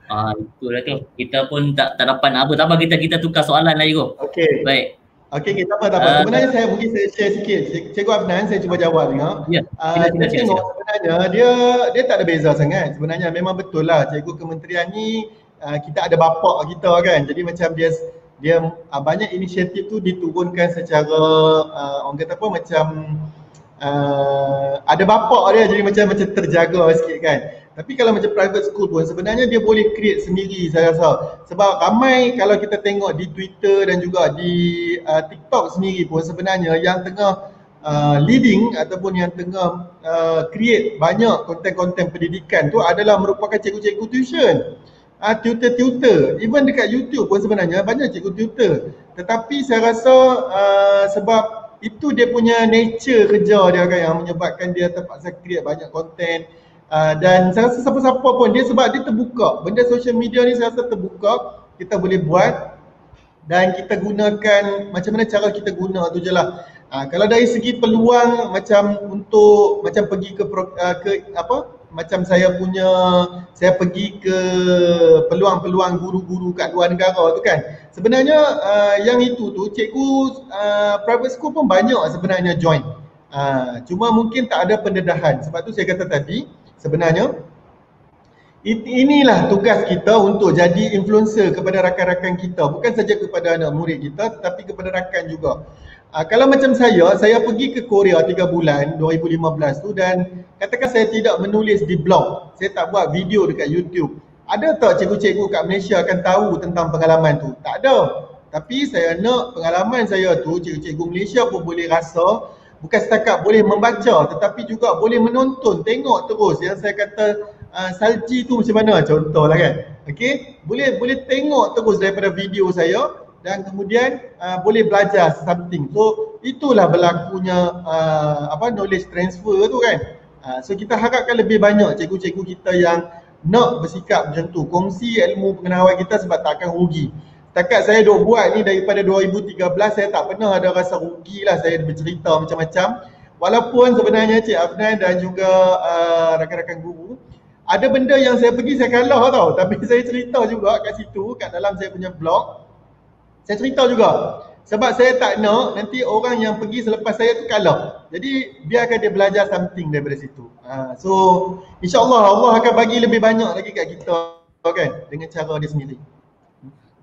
Itulah tu. Kita pun tak dapat nak apa. Tak apa, kita tukar soalan lagi ko. Okey. Baik. Okey, tak apa. Sebenarnya saya mungkin saya share sikit. Cikgu Afnan, saya cuba jawab tengok. Ya, Saya tengok sebenarnya dia tak ada beza sangat. Sebenarnya memang betul lah cikgu kementerian ni kita ada bapak kita kan. Jadi macam dia banyak inisiatif tu diturunkan secara orang kata apa macam ada bapak dia, jadi macam terjaga sikit kan. Tapi kalau macam private school pun sebenarnya dia boleh create sendiri saya rasa. Sebab ramai kalau kita tengok di Twitter dan juga di TikTok sendiri pun sebenarnya yang tengah leading ataupun yang tengah create banyak konten-konten pendidikan tu adalah merupakan cikgu-cikgu tuition. Tutor-tutor, even dekat YouTube pun sebenarnya banyak cikgu tutor. Tetapi saya rasa sebab itu dia punya nature kerja dia kan yang menyebabkan dia terpaksa create banyak konten. Dan saya rasa siapa-siapa pun dia sebab dia terbuka. Benda social media ni saya rasa terbuka, kita boleh buat dan kita gunakan macam mana cara kita guna tu je lah. Kalau dari segi peluang macam untuk macam pergi ke macam saya pergi ke peluang-peluang guru-guru kat luar negara tu kan. Sebenarnya yang itu tu cikgu private school pun banyak sebenarnya join. Cuma mungkin tak ada pendedahan. Sebab tu saya kata tadi sebenarnya inilah tugas kita untuk jadi influencer kepada rakan-rakan kita, bukan saja kepada anak murid kita tetapi kepada rakan juga. Kalau macam saya pergi ke Korea 3 bulan 2015 tu dan katakan saya tidak menulis di blog, saya tak buat video dekat YouTube. Ada tak cikgu-cikgu kat Malaysia akan tahu tentang pengalaman tu? Tak ada. Tapi saya nak pengalaman saya tu cikgu-cikgu Malaysia pun boleh rasa, bukan setakat boleh membaca tetapi juga boleh menonton, tengok terus. Yang saya kata salji tu macam mana contohlah kan. Okey, boleh tengok terus daripada video saya dan kemudian boleh belajar something. So itulah berlakunya knowledge transfer tu kan. So kita harapkan lebih banyak cikgu-cikgu kita yang nak bersikap macam tu, kongsi ilmu pengetahuan kita sebab tak akan rugi. Setakat saya duk buat ni daripada 2013, saya tak pernah ada rasa rugi lah saya bercerita macam-macam. Walaupun sebenarnya Cik Afnan dan juga rakan-rakan guru, ada benda yang saya pergi saya kalah tau. Tapi saya cerita juga kat situ, kat dalam saya punya blog. Saya cerita juga. Sebab saya tak nak nanti orang yang pergi selepas saya tu kalah. Jadi biarkan dia belajar something daripada situ. So insyaAllah Allah akan bagi lebih banyak lagi kat kita kan dengan cara dia sendiri.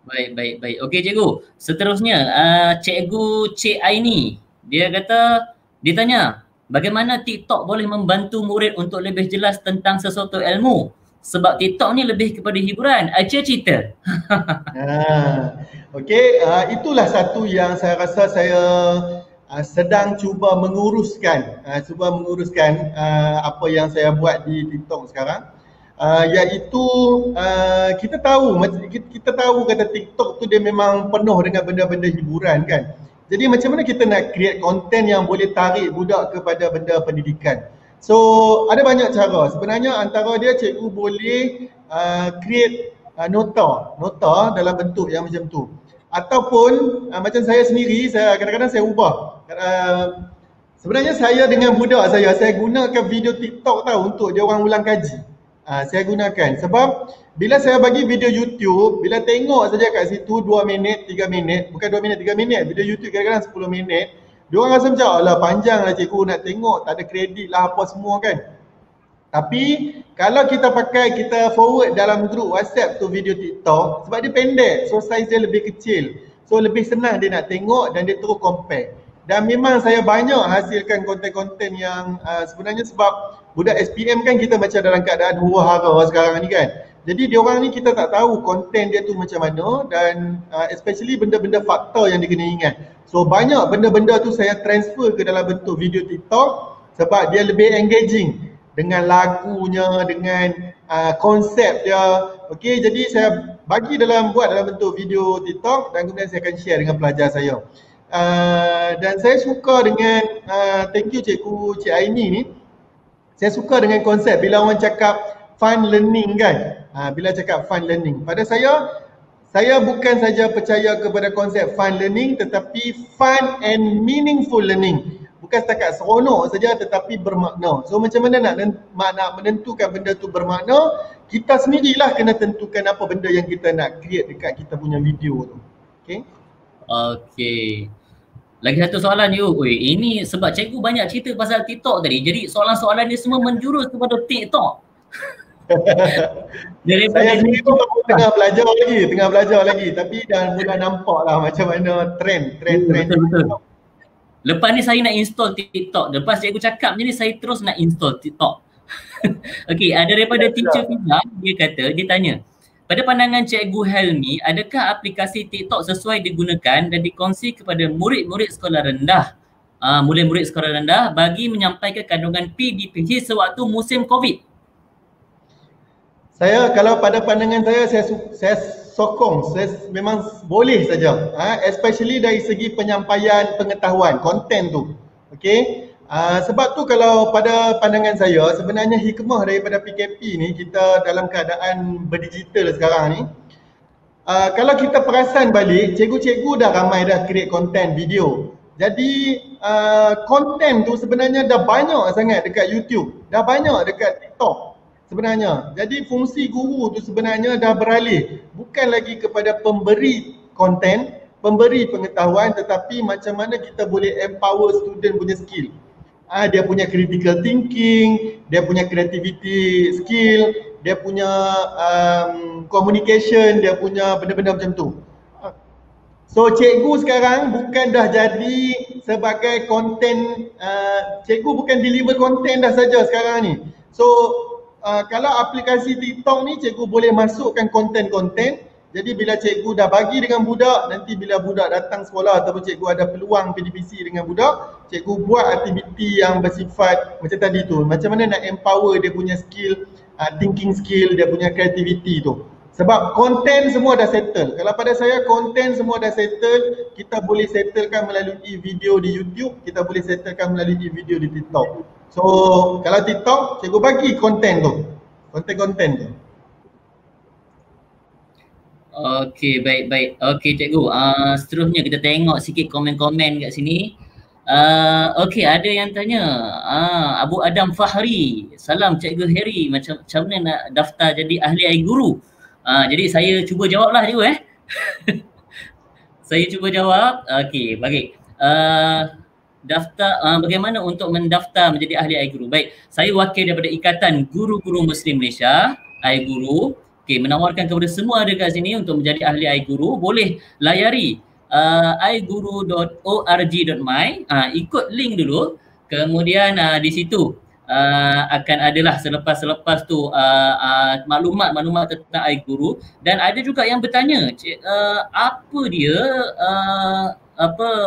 Baik. Okey cikgu. Seterusnya cikgu Cik Aini. Dia tanya, bagaimana TikTok boleh membantu murid untuk lebih jelas tentang sesuatu ilmu? Sebab TikTok ni lebih kepada hiburan, cerita. Okey, itulah satu yang saya rasa saya sedang cuba menguruskan apa yang saya buat di TikTok sekarang. Iaitu kita tahu kata TikTok tu dia memang penuh dengan benda-benda hiburan kan. Jadi macam mana kita nak create konten yang boleh tarik budak kepada benda pendidikan. So ada banyak cara. Sebenarnya antara dia cikgu boleh create nota dalam bentuk yang macam tu. Ataupun macam saya sendiri, kadang-kadang saya ubah. Sebenarnya saya dengan budak saya gunakan video TikTok tau untuk dia orang ulang kaji. Saya gunakan sebab bila saya bagi video YouTube, bila tengok saja kat situ 2 minit, 3 minit, bukan 2 minit, 3 minit, video YouTube kadang-kadang 10 minit, dia orang rasa macam alah panjang lah cikgu nak tengok, tak ada kredit lah apa semua kan. Tapi kalau kita forward dalam grup WhatsApp tu video TikTok, sebab dia pendek, so size dia lebih kecil, so lebih senang dia nak tengok dan dia terus compare. Dan memang saya banyak hasilkan konten-konten yang sebenarnya sebab budak SPM kan kita macam dalam keadaan huru-hara sekarang ni kan. Jadi diorang ni kita tak tahu konten dia tu macam mana dan especially benda-benda fakta yang dia kena ingat. So banyak benda-benda tu saya transfer ke dalam bentuk video TikTok sebab dia lebih engaging dengan lagunya, dengan konsep dia. Okey, jadi saya buat dalam bentuk video TikTok dan kemudian saya akan share dengan pelajar saya. Dan saya suka dengan thank you cikgu Cik Aini ni. Saya suka dengan konsep bila orang cakap fun learning kan. Bila cakap fun learning, pada saya bukan saja percaya kepada konsep fun learning tetapi fun and meaningful learning. Bukan setakat seronok saja tetapi bermakna. So macam mana nak menentukan benda tu bermakna? kita sendirilah kena tentukan apa benda yang kita nak create dekat kita punya video tu. Okay? Okey. Lagi satu soalan you. Oi, ini sebab cikgu banyak cerita pasal TikTok tadi. Jadi soalan-soalan ni semua menjurus kepada TikTok. Saya sendiri pun tengah belajar lagi tapi dah mula nampak lah macam mana trend. Betul. Lepas ni saya nak install TikTok. Lepas cikgu cakap macam ni saya terus nak install TikTok. Okey, ada daripada teacher Fiza, dia tanya, pada pandangan Cikgu Helmi, adakah aplikasi TikTok sesuai digunakan dan dikongsi kepada murid-murid sekolah rendah, murid-murid sekolah rendah bagi menyampaikan kandungan PDPH sewaktu musim COVID? Kalau pada pandangan saya sokong, saya memang boleh saja, especially dari segi penyampaian pengetahuan, konten tu. Okay? Sebab tu kalau pada pandangan saya, sebenarnya hikmah daripada PKP ni, kita dalam keadaan berdigital sekarang ni, kalau kita perasan balik, cikgu-cikgu dah ramai dah create konten video. Jadi konten tu sebenarnya dah banyak sangat dekat YouTube, dah banyak dekat TikTok sebenarnya. Jadi fungsi guru tu sebenarnya dah beralih bukan lagi kepada pemberi konten, pemberi pengetahuan, tetapi macam mana kita boleh empower student punya skill. Dia punya critical thinking, dia punya creativity skill, dia punya communication, dia punya benda-benda macam tu. So cikgu sekarang bukan dah jadi sebagai content, cikgu bukan deliver content dah saja sekarang ni. So kalau aplikasi TikTok ni, cikgu boleh masukkan konten-konten. Jadi bila cikgu dah bagi dengan budak, nanti bila budak datang sekolah ataupun cikgu ada peluang PDPC dengan budak, cikgu buat aktiviti yang bersifat macam tadi tu. Macam mana nak empower dia punya skill, thinking skill, dia punya creativity tu. Sebab konten semua dah settle. Kalau pada saya konten semua dah settle, kita boleh settlekan melalui video di YouTube, kita boleh settlekan melalui video di TikTok. So kalau TikTok, cikgu bagi konten tu, konten-konten tu. Okey, baik. Okey cikgu, seterusnya kita tengok sikit komen-komen kat sini. Okey, ada yang tanya, Abu Adam Fahri, salam Cikgu Heri, macam mana nak daftar jadi ahli air guru? Jadi saya cuba jawablah cikgu Saya cuba jawab. Okey, baik. Bagaimana untuk mendaftar menjadi ahli air guru? Baik, saya wakil daripada Ikatan Guru-Guru Muslim Malaysia, air guru. Okey, menawarkan kepada semua ada kat sini untuk menjadi ahli air guru, boleh layari airguru.org.my, ikut link dulu, kemudian di situ akan adalah selepas tu maklumat tentang air guru, dan ada juga yang bertanya apa dia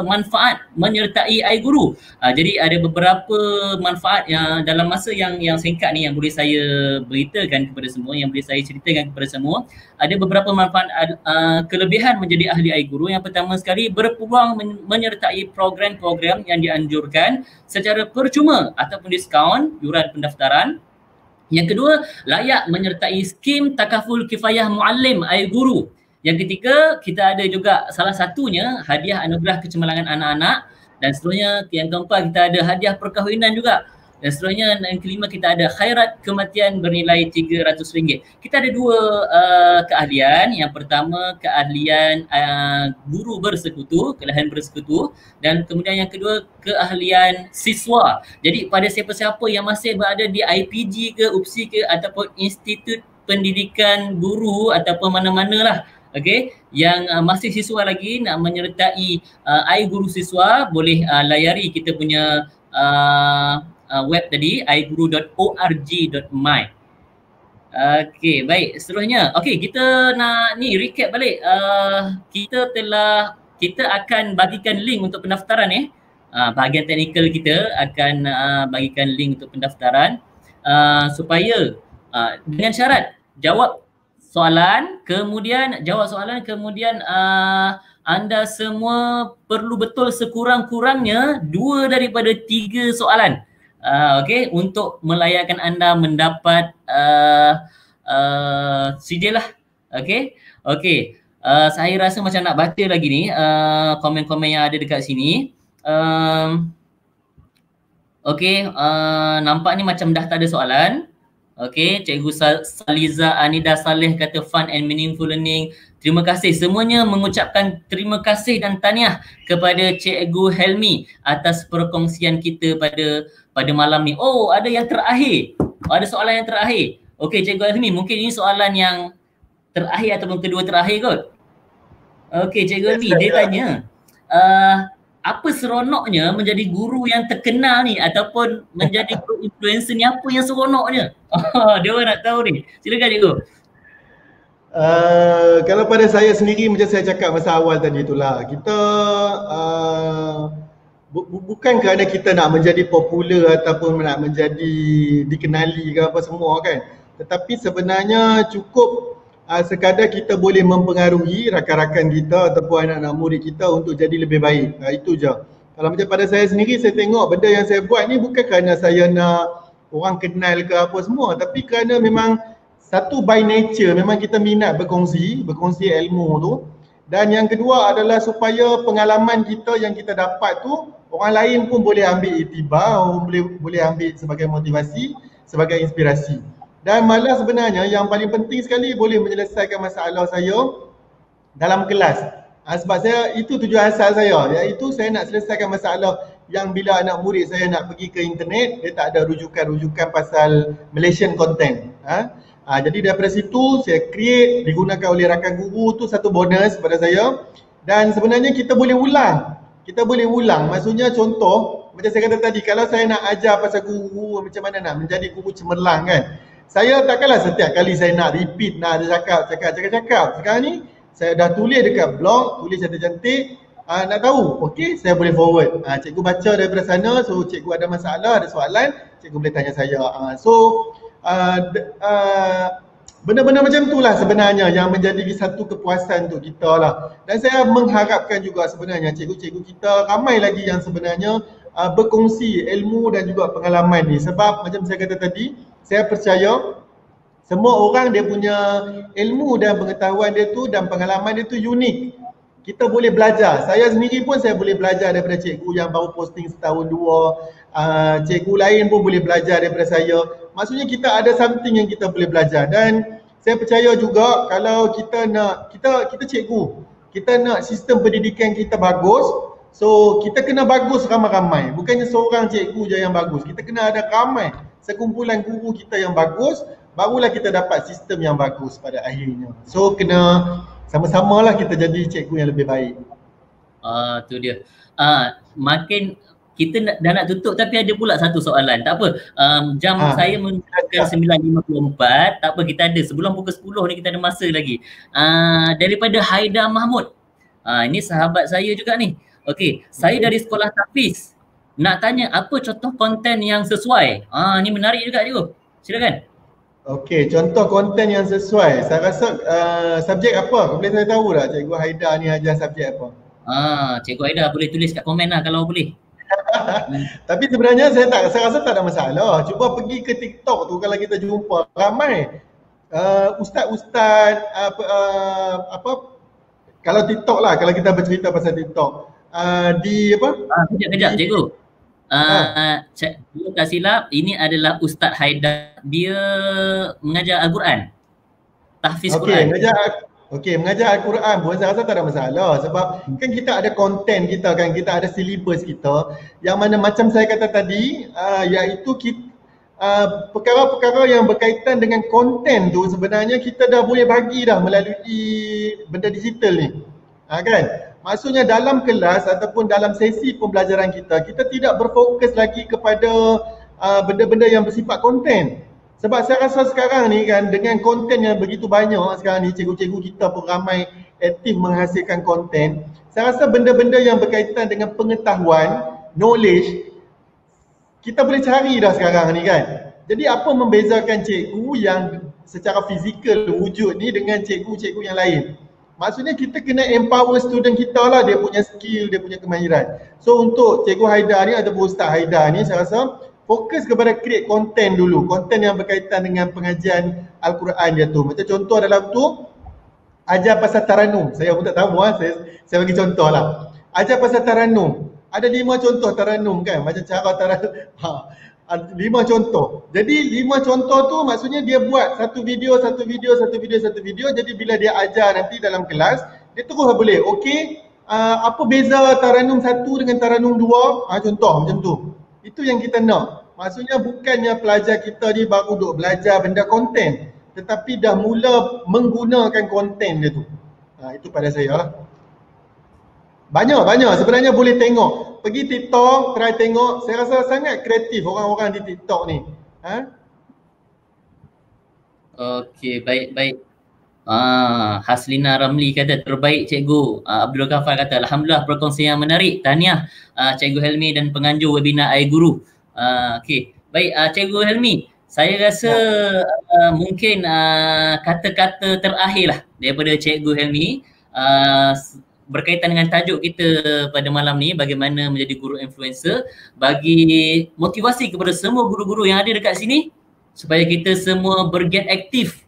manfaat menyertai air guru. Jadi ada beberapa manfaat yang dalam masa yang singkat ni yang boleh saya beritakan kepada semua, yang boleh saya ceritakan kepada semua. Ada beberapa manfaat kelebihan menjadi ahli air guru. Yang pertama sekali, berpeluang menyertai program-program yang dianjurkan secara percuma ataupun diskaun yuran pendaftaran. Yang kedua, layak menyertai skim takaful kifayah muallim air guru. Yang ketiga, kita ada juga salah satunya hadiah anugerah kecemerlangan anak-anak, dan seterusnya yang keempat kita ada hadiah perkahwinan juga, dan seterusnya yang kelima kita ada khairat kematian bernilai RM300. Kita ada dua keahlian. Yang pertama keahlian guru bersekutu, keahlian bersekutu, dan kemudian yang kedua keahlian siswa. Jadi pada siapa-siapa yang masih berada di IPG ke, UPSI ke, ataupun Institut Pendidikan Guru ataupun mana-mana lah, okey, yang masih siswa lagi nak menyertai air guru siswa, boleh layari kita punya web tadi, airguru.org.my. Okey, baik, seterusnya. Okey, kita nak recap balik. Kita akan bagikan link untuk pendaftaran bahagian teknikal kita akan bagikan link untuk pendaftaran supaya dengan syarat jawab soalan, kemudian anda semua perlu betul sekurang-kurangnya 2 daripada 3 soalan. Okey, untuk melayakkan anda mendapat sijil lah. Okey. Saya rasa macam nak baca lagi ni komen-komen yang ada dekat sini. Okey, nampak ni macam dah tak ada soalan. Okey, Cikgu Saliza Anida Saleh kata fun and meaningful learning. Terima kasih. Semuanya mengucapkan terima kasih dan tahniah kepada Cikgu Helmi atas perkongsian kita pada malam ni. Oh, ada yang terakhir. Ada soalan yang terakhir. Okey, Cikgu Helmi, mungkin ini soalan yang terakhir ataupun kedua terakhir kot. Okey, Cikgu Helmi, dia tanya, apa seronoknya menjadi guru yang terkenal ni ataupun menjadi guru influencer ni, apa yang seronoknya? Dia orang nak tahu ni. Silakan Cikgu. Kalau pada saya sendiri macam saya cakap masa awal tadi itulah, kita bukan kerana kita nak menjadi popular ataupun nak menjadi dikenali ke apa semua kan, tetapi sebenarnya cukup sekadar kita boleh mempengaruhi rakan-rakan kita ataupun anak-anak murid kita untuk jadi lebih baik. Itu je. Kalau macam pada saya sendiri, saya tengok benda yang saya buat ni bukan kerana saya nak orang kenal ke apa semua, tapi kerana memang satu by nature memang kita minat berkongsi ilmu tu, dan yang kedua adalah supaya pengalaman kita yang kita dapat tu orang lain pun boleh ambil iktibar, boleh ambil sebagai motivasi, sebagai inspirasi. Dan malah sebenarnya yang paling penting sekali boleh menyelesaikan masalah saya dalam kelas. Sebab saya, itu tujuan asal saya, iaitu saya nak selesaikan masalah yang bila anak murid saya nak pergi ke internet, dia tak ada rujukan-rujukan pasal Malaysian content. Jadi daripada situ saya create, digunakan oleh rakan guru tu satu bonus pada saya. Dan sebenarnya kita boleh ulang. Maksudnya contoh, macam saya kata tadi, kalau saya nak ajar pasal guru macam mana nak menjadi guru cemerlang kan, saya takkanlah setiap kali saya nak repeat, nak ada cakap. Sekarang ni saya dah tulis dekat blog, tulis cantik-cantik, nak tahu, okey, saya boleh forward. Cikgu baca daripada sana, so cikgu ada masalah, ada soalan, cikgu boleh tanya saya. Benda-benda macam itulah sebenarnya yang menjadi satu kepuasan untuk kita lah. Dan saya mengharapkan juga sebenarnya cikgu-cikgu kita ramai lagi yang sebenarnya berkongsi ilmu dan juga pengalaman ni. Sebab macam saya kata tadi, saya percaya semua orang dia punya ilmu dan pengetahuan dia tu dan pengalaman dia tu unik. Kita boleh belajar. Saya sendiri pun saya boleh belajar daripada cikgu yang baru posting setahun dua. Cikgu lain pun boleh belajar daripada saya. Maksudnya kita ada something yang kita boleh belajar. Dan saya percaya juga kalau kita nak, kita cikgu, kita nak sistem pendidikan kita bagus, so kita kena bagus ramai-ramai. Bukannya seorang cikgu je yang bagus. Kita kena ada ramai sekumpulan guru kita yang bagus, barulah kita dapat sistem yang bagus pada akhirnya. So kena sama-sama lah kita jadi cikgu yang lebih baik. Tu dia. Makin kita dah nak tutup tapi ada pula satu soalan. Tak apa, jam saya menunjukkan 9.54. Tak apa, kita ada sebelum pukul 10 ni kita ada masa lagi. Daripada Haida Mahmud. Ini sahabat saya juga ni. Okey, saya dari sekolah Tafiz. Nak tanya apa contoh konten yang sesuai? Ni menarik juga cikgu. Silakan. Okey, contoh konten yang sesuai. Saya rasa subjek apa? Boleh saya tahu tak Cikgu Haida ni ajar subjek apa? Cikgu Haida boleh tulis kat komen lah kalau boleh. Tapi sebenarnya saya rasa tak ada masalah. Cuba pergi ke TikTok tu, kalau kita jumpa ramai ustaz-ustaz kalau TikTok lah, kalau kita bercerita pasal TikTok. Kejap cikgu. Dia tak silap, ini adalah Ustaz Haida. Dia mengajar Al-Quran, tahfiz Quran. Mengajar Al-Quran pun saya rasa tak ada masalah. Sebab kan kita ada konten kita kan, kita ada silibus kita, yang mana macam saya kata tadi, iaitu perkara-perkara yang berkaitan dengan konten tu sebenarnya kita dah boleh bagi dah melalui benda digital ni. Kan? Maksudnya dalam kelas ataupun dalam sesi pembelajaran kita tidak berfokus lagi kepada benda-benda yang bersifat konten. Sebab saya rasa sekarang ni kan, dengan konten yang begitu banyak sekarang ni, cikgu-cikgu kita pun ramai aktif menghasilkan konten. Saya rasa benda-benda yang berkaitan dengan pengetahuan, knowledge, kita boleh cari dah sekarang ni kan. Jadi apa membezakan cikgu yang secara fizikal wujud ni dengan cikgu-cikgu yang lain? Maksudnya kita kena empower student kita lah, dia punya skill, dia punya kemahiran. So untuk Cikgu Haida ni ataupun Ustaz Haida ni, saya rasa fokus kepada create konten dulu. Konten yang berkaitan dengan pengajian Al-Quran dia tu. Macam contoh dalam tu, ajar pasal Taranum. Saya pun tak tahu saya bagi contoh lah. Ajar pasal Taranum. Ada 5 contoh Taranum kan, macam cara Taranum. 5 contoh. Jadi 5 contoh tu maksudnya dia buat satu video, jadi bila dia ajar nanti dalam kelas, dia terus boleh, okey, apa beza Taranum 1 dengan Taranum 2? Contoh macam tu. Itu yang kita nak. Maksudnya bukannya pelajar kita ni baru duk belajar benda konten, tetapi dah mula menggunakan konten dia tu. Itu pada saya lah. Banyak sebenarnya boleh tengok. Pergi TikTok, try tengok. Saya rasa sangat kreatif orang-orang di TikTok ni. Okey, baik. Haslina Ramli kata terbaik cikgu. Abdul Kafar kata alhamdulillah perkongsian yang menarik. Tahniah Cikgu Helmi dan penganjur webinar iGuru. Okey, baik Cikgu Helmi. Saya rasa mungkin kata-kata terakhir lah daripada Cikgu Helmi berkaitan dengan tajuk kita pada malam ni, bagaimana menjadi guru influencer, bagi motivasi kepada semua guru-guru yang ada dekat sini supaya kita semua berget aktif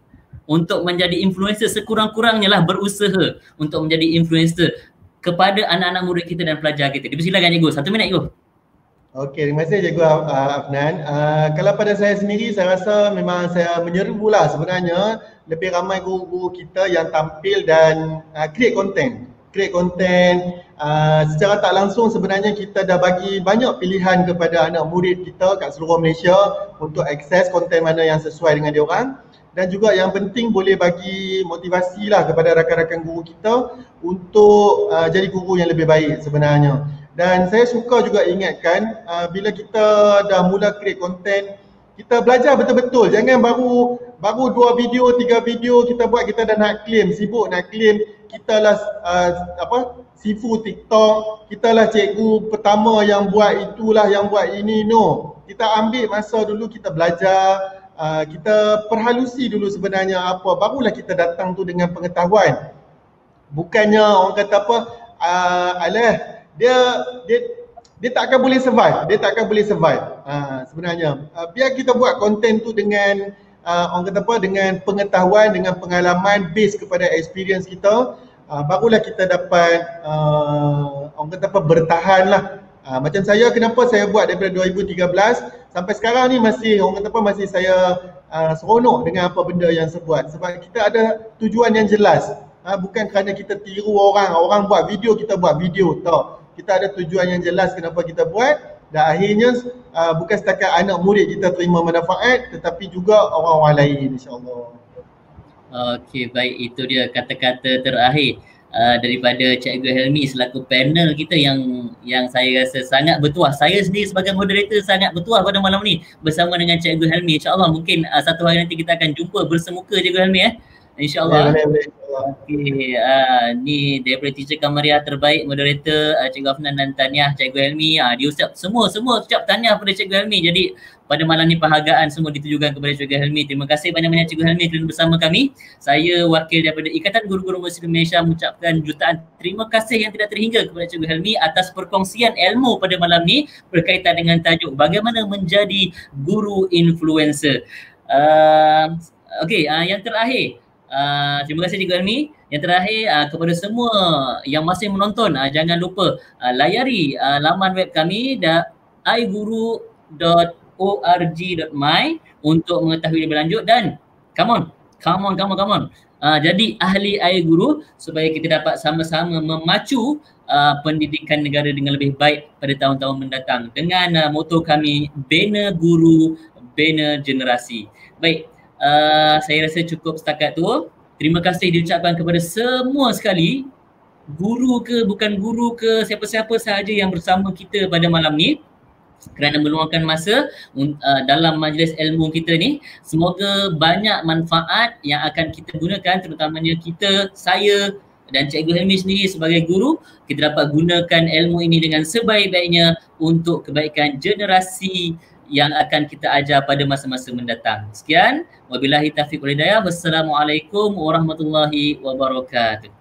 untuk menjadi influencer, sekurang-kurangnya lah berusaha untuk menjadi influencer kepada anak-anak murid kita dan pelajar kita. Dipersilakan cikgu, 1 minit cikgu. Okey, terima kasih Cikgu Afnan. Kalau pada saya sendiri, saya rasa memang saya menyerulah sebenarnya lebih ramai guru-guru kita yang tampil dan create content. Secara tak langsung sebenarnya kita dah bagi banyak pilihan kepada anak murid kita kat seluruh Malaysia untuk akses konten mana yang sesuai dengan diorang, dan juga yang penting boleh bagi motivasi lah kepada rakan-rakan guru kita untuk jadi guru yang lebih baik sebenarnya. Dan saya suka juga ingatkan bila kita dah mula create konten, kita belajar betul-betul. Jangan baru 2 video, 3 video kita buat, kita dah nak claim, sibuk nak claim kita lah sifu TikTok, kita lah cikgu pertama yang buat itulah, yang buat ini. No, kita ambil masa dulu, kita belajar, kita perhalusi dulu sebenarnya apa, barulah kita datang tu dengan pengetahuan. Bukannya orang kata apa, dia tak akan boleh survive. Sebenarnya biar kita buat konten tu dengan orang kata apa, dengan pengetahuan, dengan pengalaman base kepada experience kita, barulah kita dapat orang kata apa, bertahan lah. Macam saya, kenapa saya buat daripada 2013 sampai sekarang ni masih orang kata apa, masih saya seronok dengan apa benda yang saya buat, sebab kita ada tujuan yang jelas. Bukan kerana kita tiru orang buat video, kita buat video, tak. Kita ada tujuan yang jelas kenapa kita buat, dan akhirnya bukan setakat anak murid kita terima manfaat, tetapi juga orang-orang lain, insya-Allah. Okey, baik, itu dia kata-kata terakhir daripada Cikgu Helmi selaku panel kita yang saya rasa sangat bertuah. Saya sendiri sebagai moderator sangat bertuah pada malam ni bersama dengan Cikgu Helmi. InsyaAllah mungkin satu hari nanti kita akan jumpa bersemuka Cikgu Helmi InsyaAllah. Okey, ni daripada Teacher Kamaria terbaik, moderator Cikgu Afnan dan tahniah Cikgu Helmi. Diucap semua ucap tahniah kepada Cikgu Helmi. Jadi pada malam ni penghargaan semua ditujukan kepada Cikgu Helmi. Terima kasih banyak-banyak Cikgu Helmi kerana bersama kami. Saya wakil daripada Ikatan Guru-Guru Muslim Malaysia mengucapkan jutaan terima kasih yang tidak terhingga kepada Cikgu Helmi atas perkongsian ilmu pada malam ni berkaitan dengan tajuk bagaimana menjadi guru influencer. Okey, yang terakhir, terima kasih Cikgu Helmi. Yang terakhir, kepada semua yang masih menonton, jangan lupa layari laman web kami iguru.org.my untuk mengetahui lebih lanjut, dan come on, jadi ahli iGuru supaya kita dapat sama-sama memacu pendidikan negara dengan lebih baik pada tahun-tahun mendatang dengan moto kami, bina guru, bina generasi. Baik, saya rasa cukup setakat tu. Terima kasih diucapkan kepada semua sekali, guru ke bukan guru ke, siapa-siapa sahaja yang bersama kita pada malam ni kerana meluangkan masa dalam majlis ilmu kita ni. Semoga banyak manfaat yang akan kita gunakan, terutamanya kita, saya dan Cikgu Helmi sendiri sebagai guru, kita dapat gunakan ilmu ini dengan sebaik-baiknya untuk kebaikan generasi yang akan kita ajar pada masa-masa mendatang. Sekian, wabillahi taufiq wal hidayah. Wassalamualaikum warahmatullahi wabarakatuh.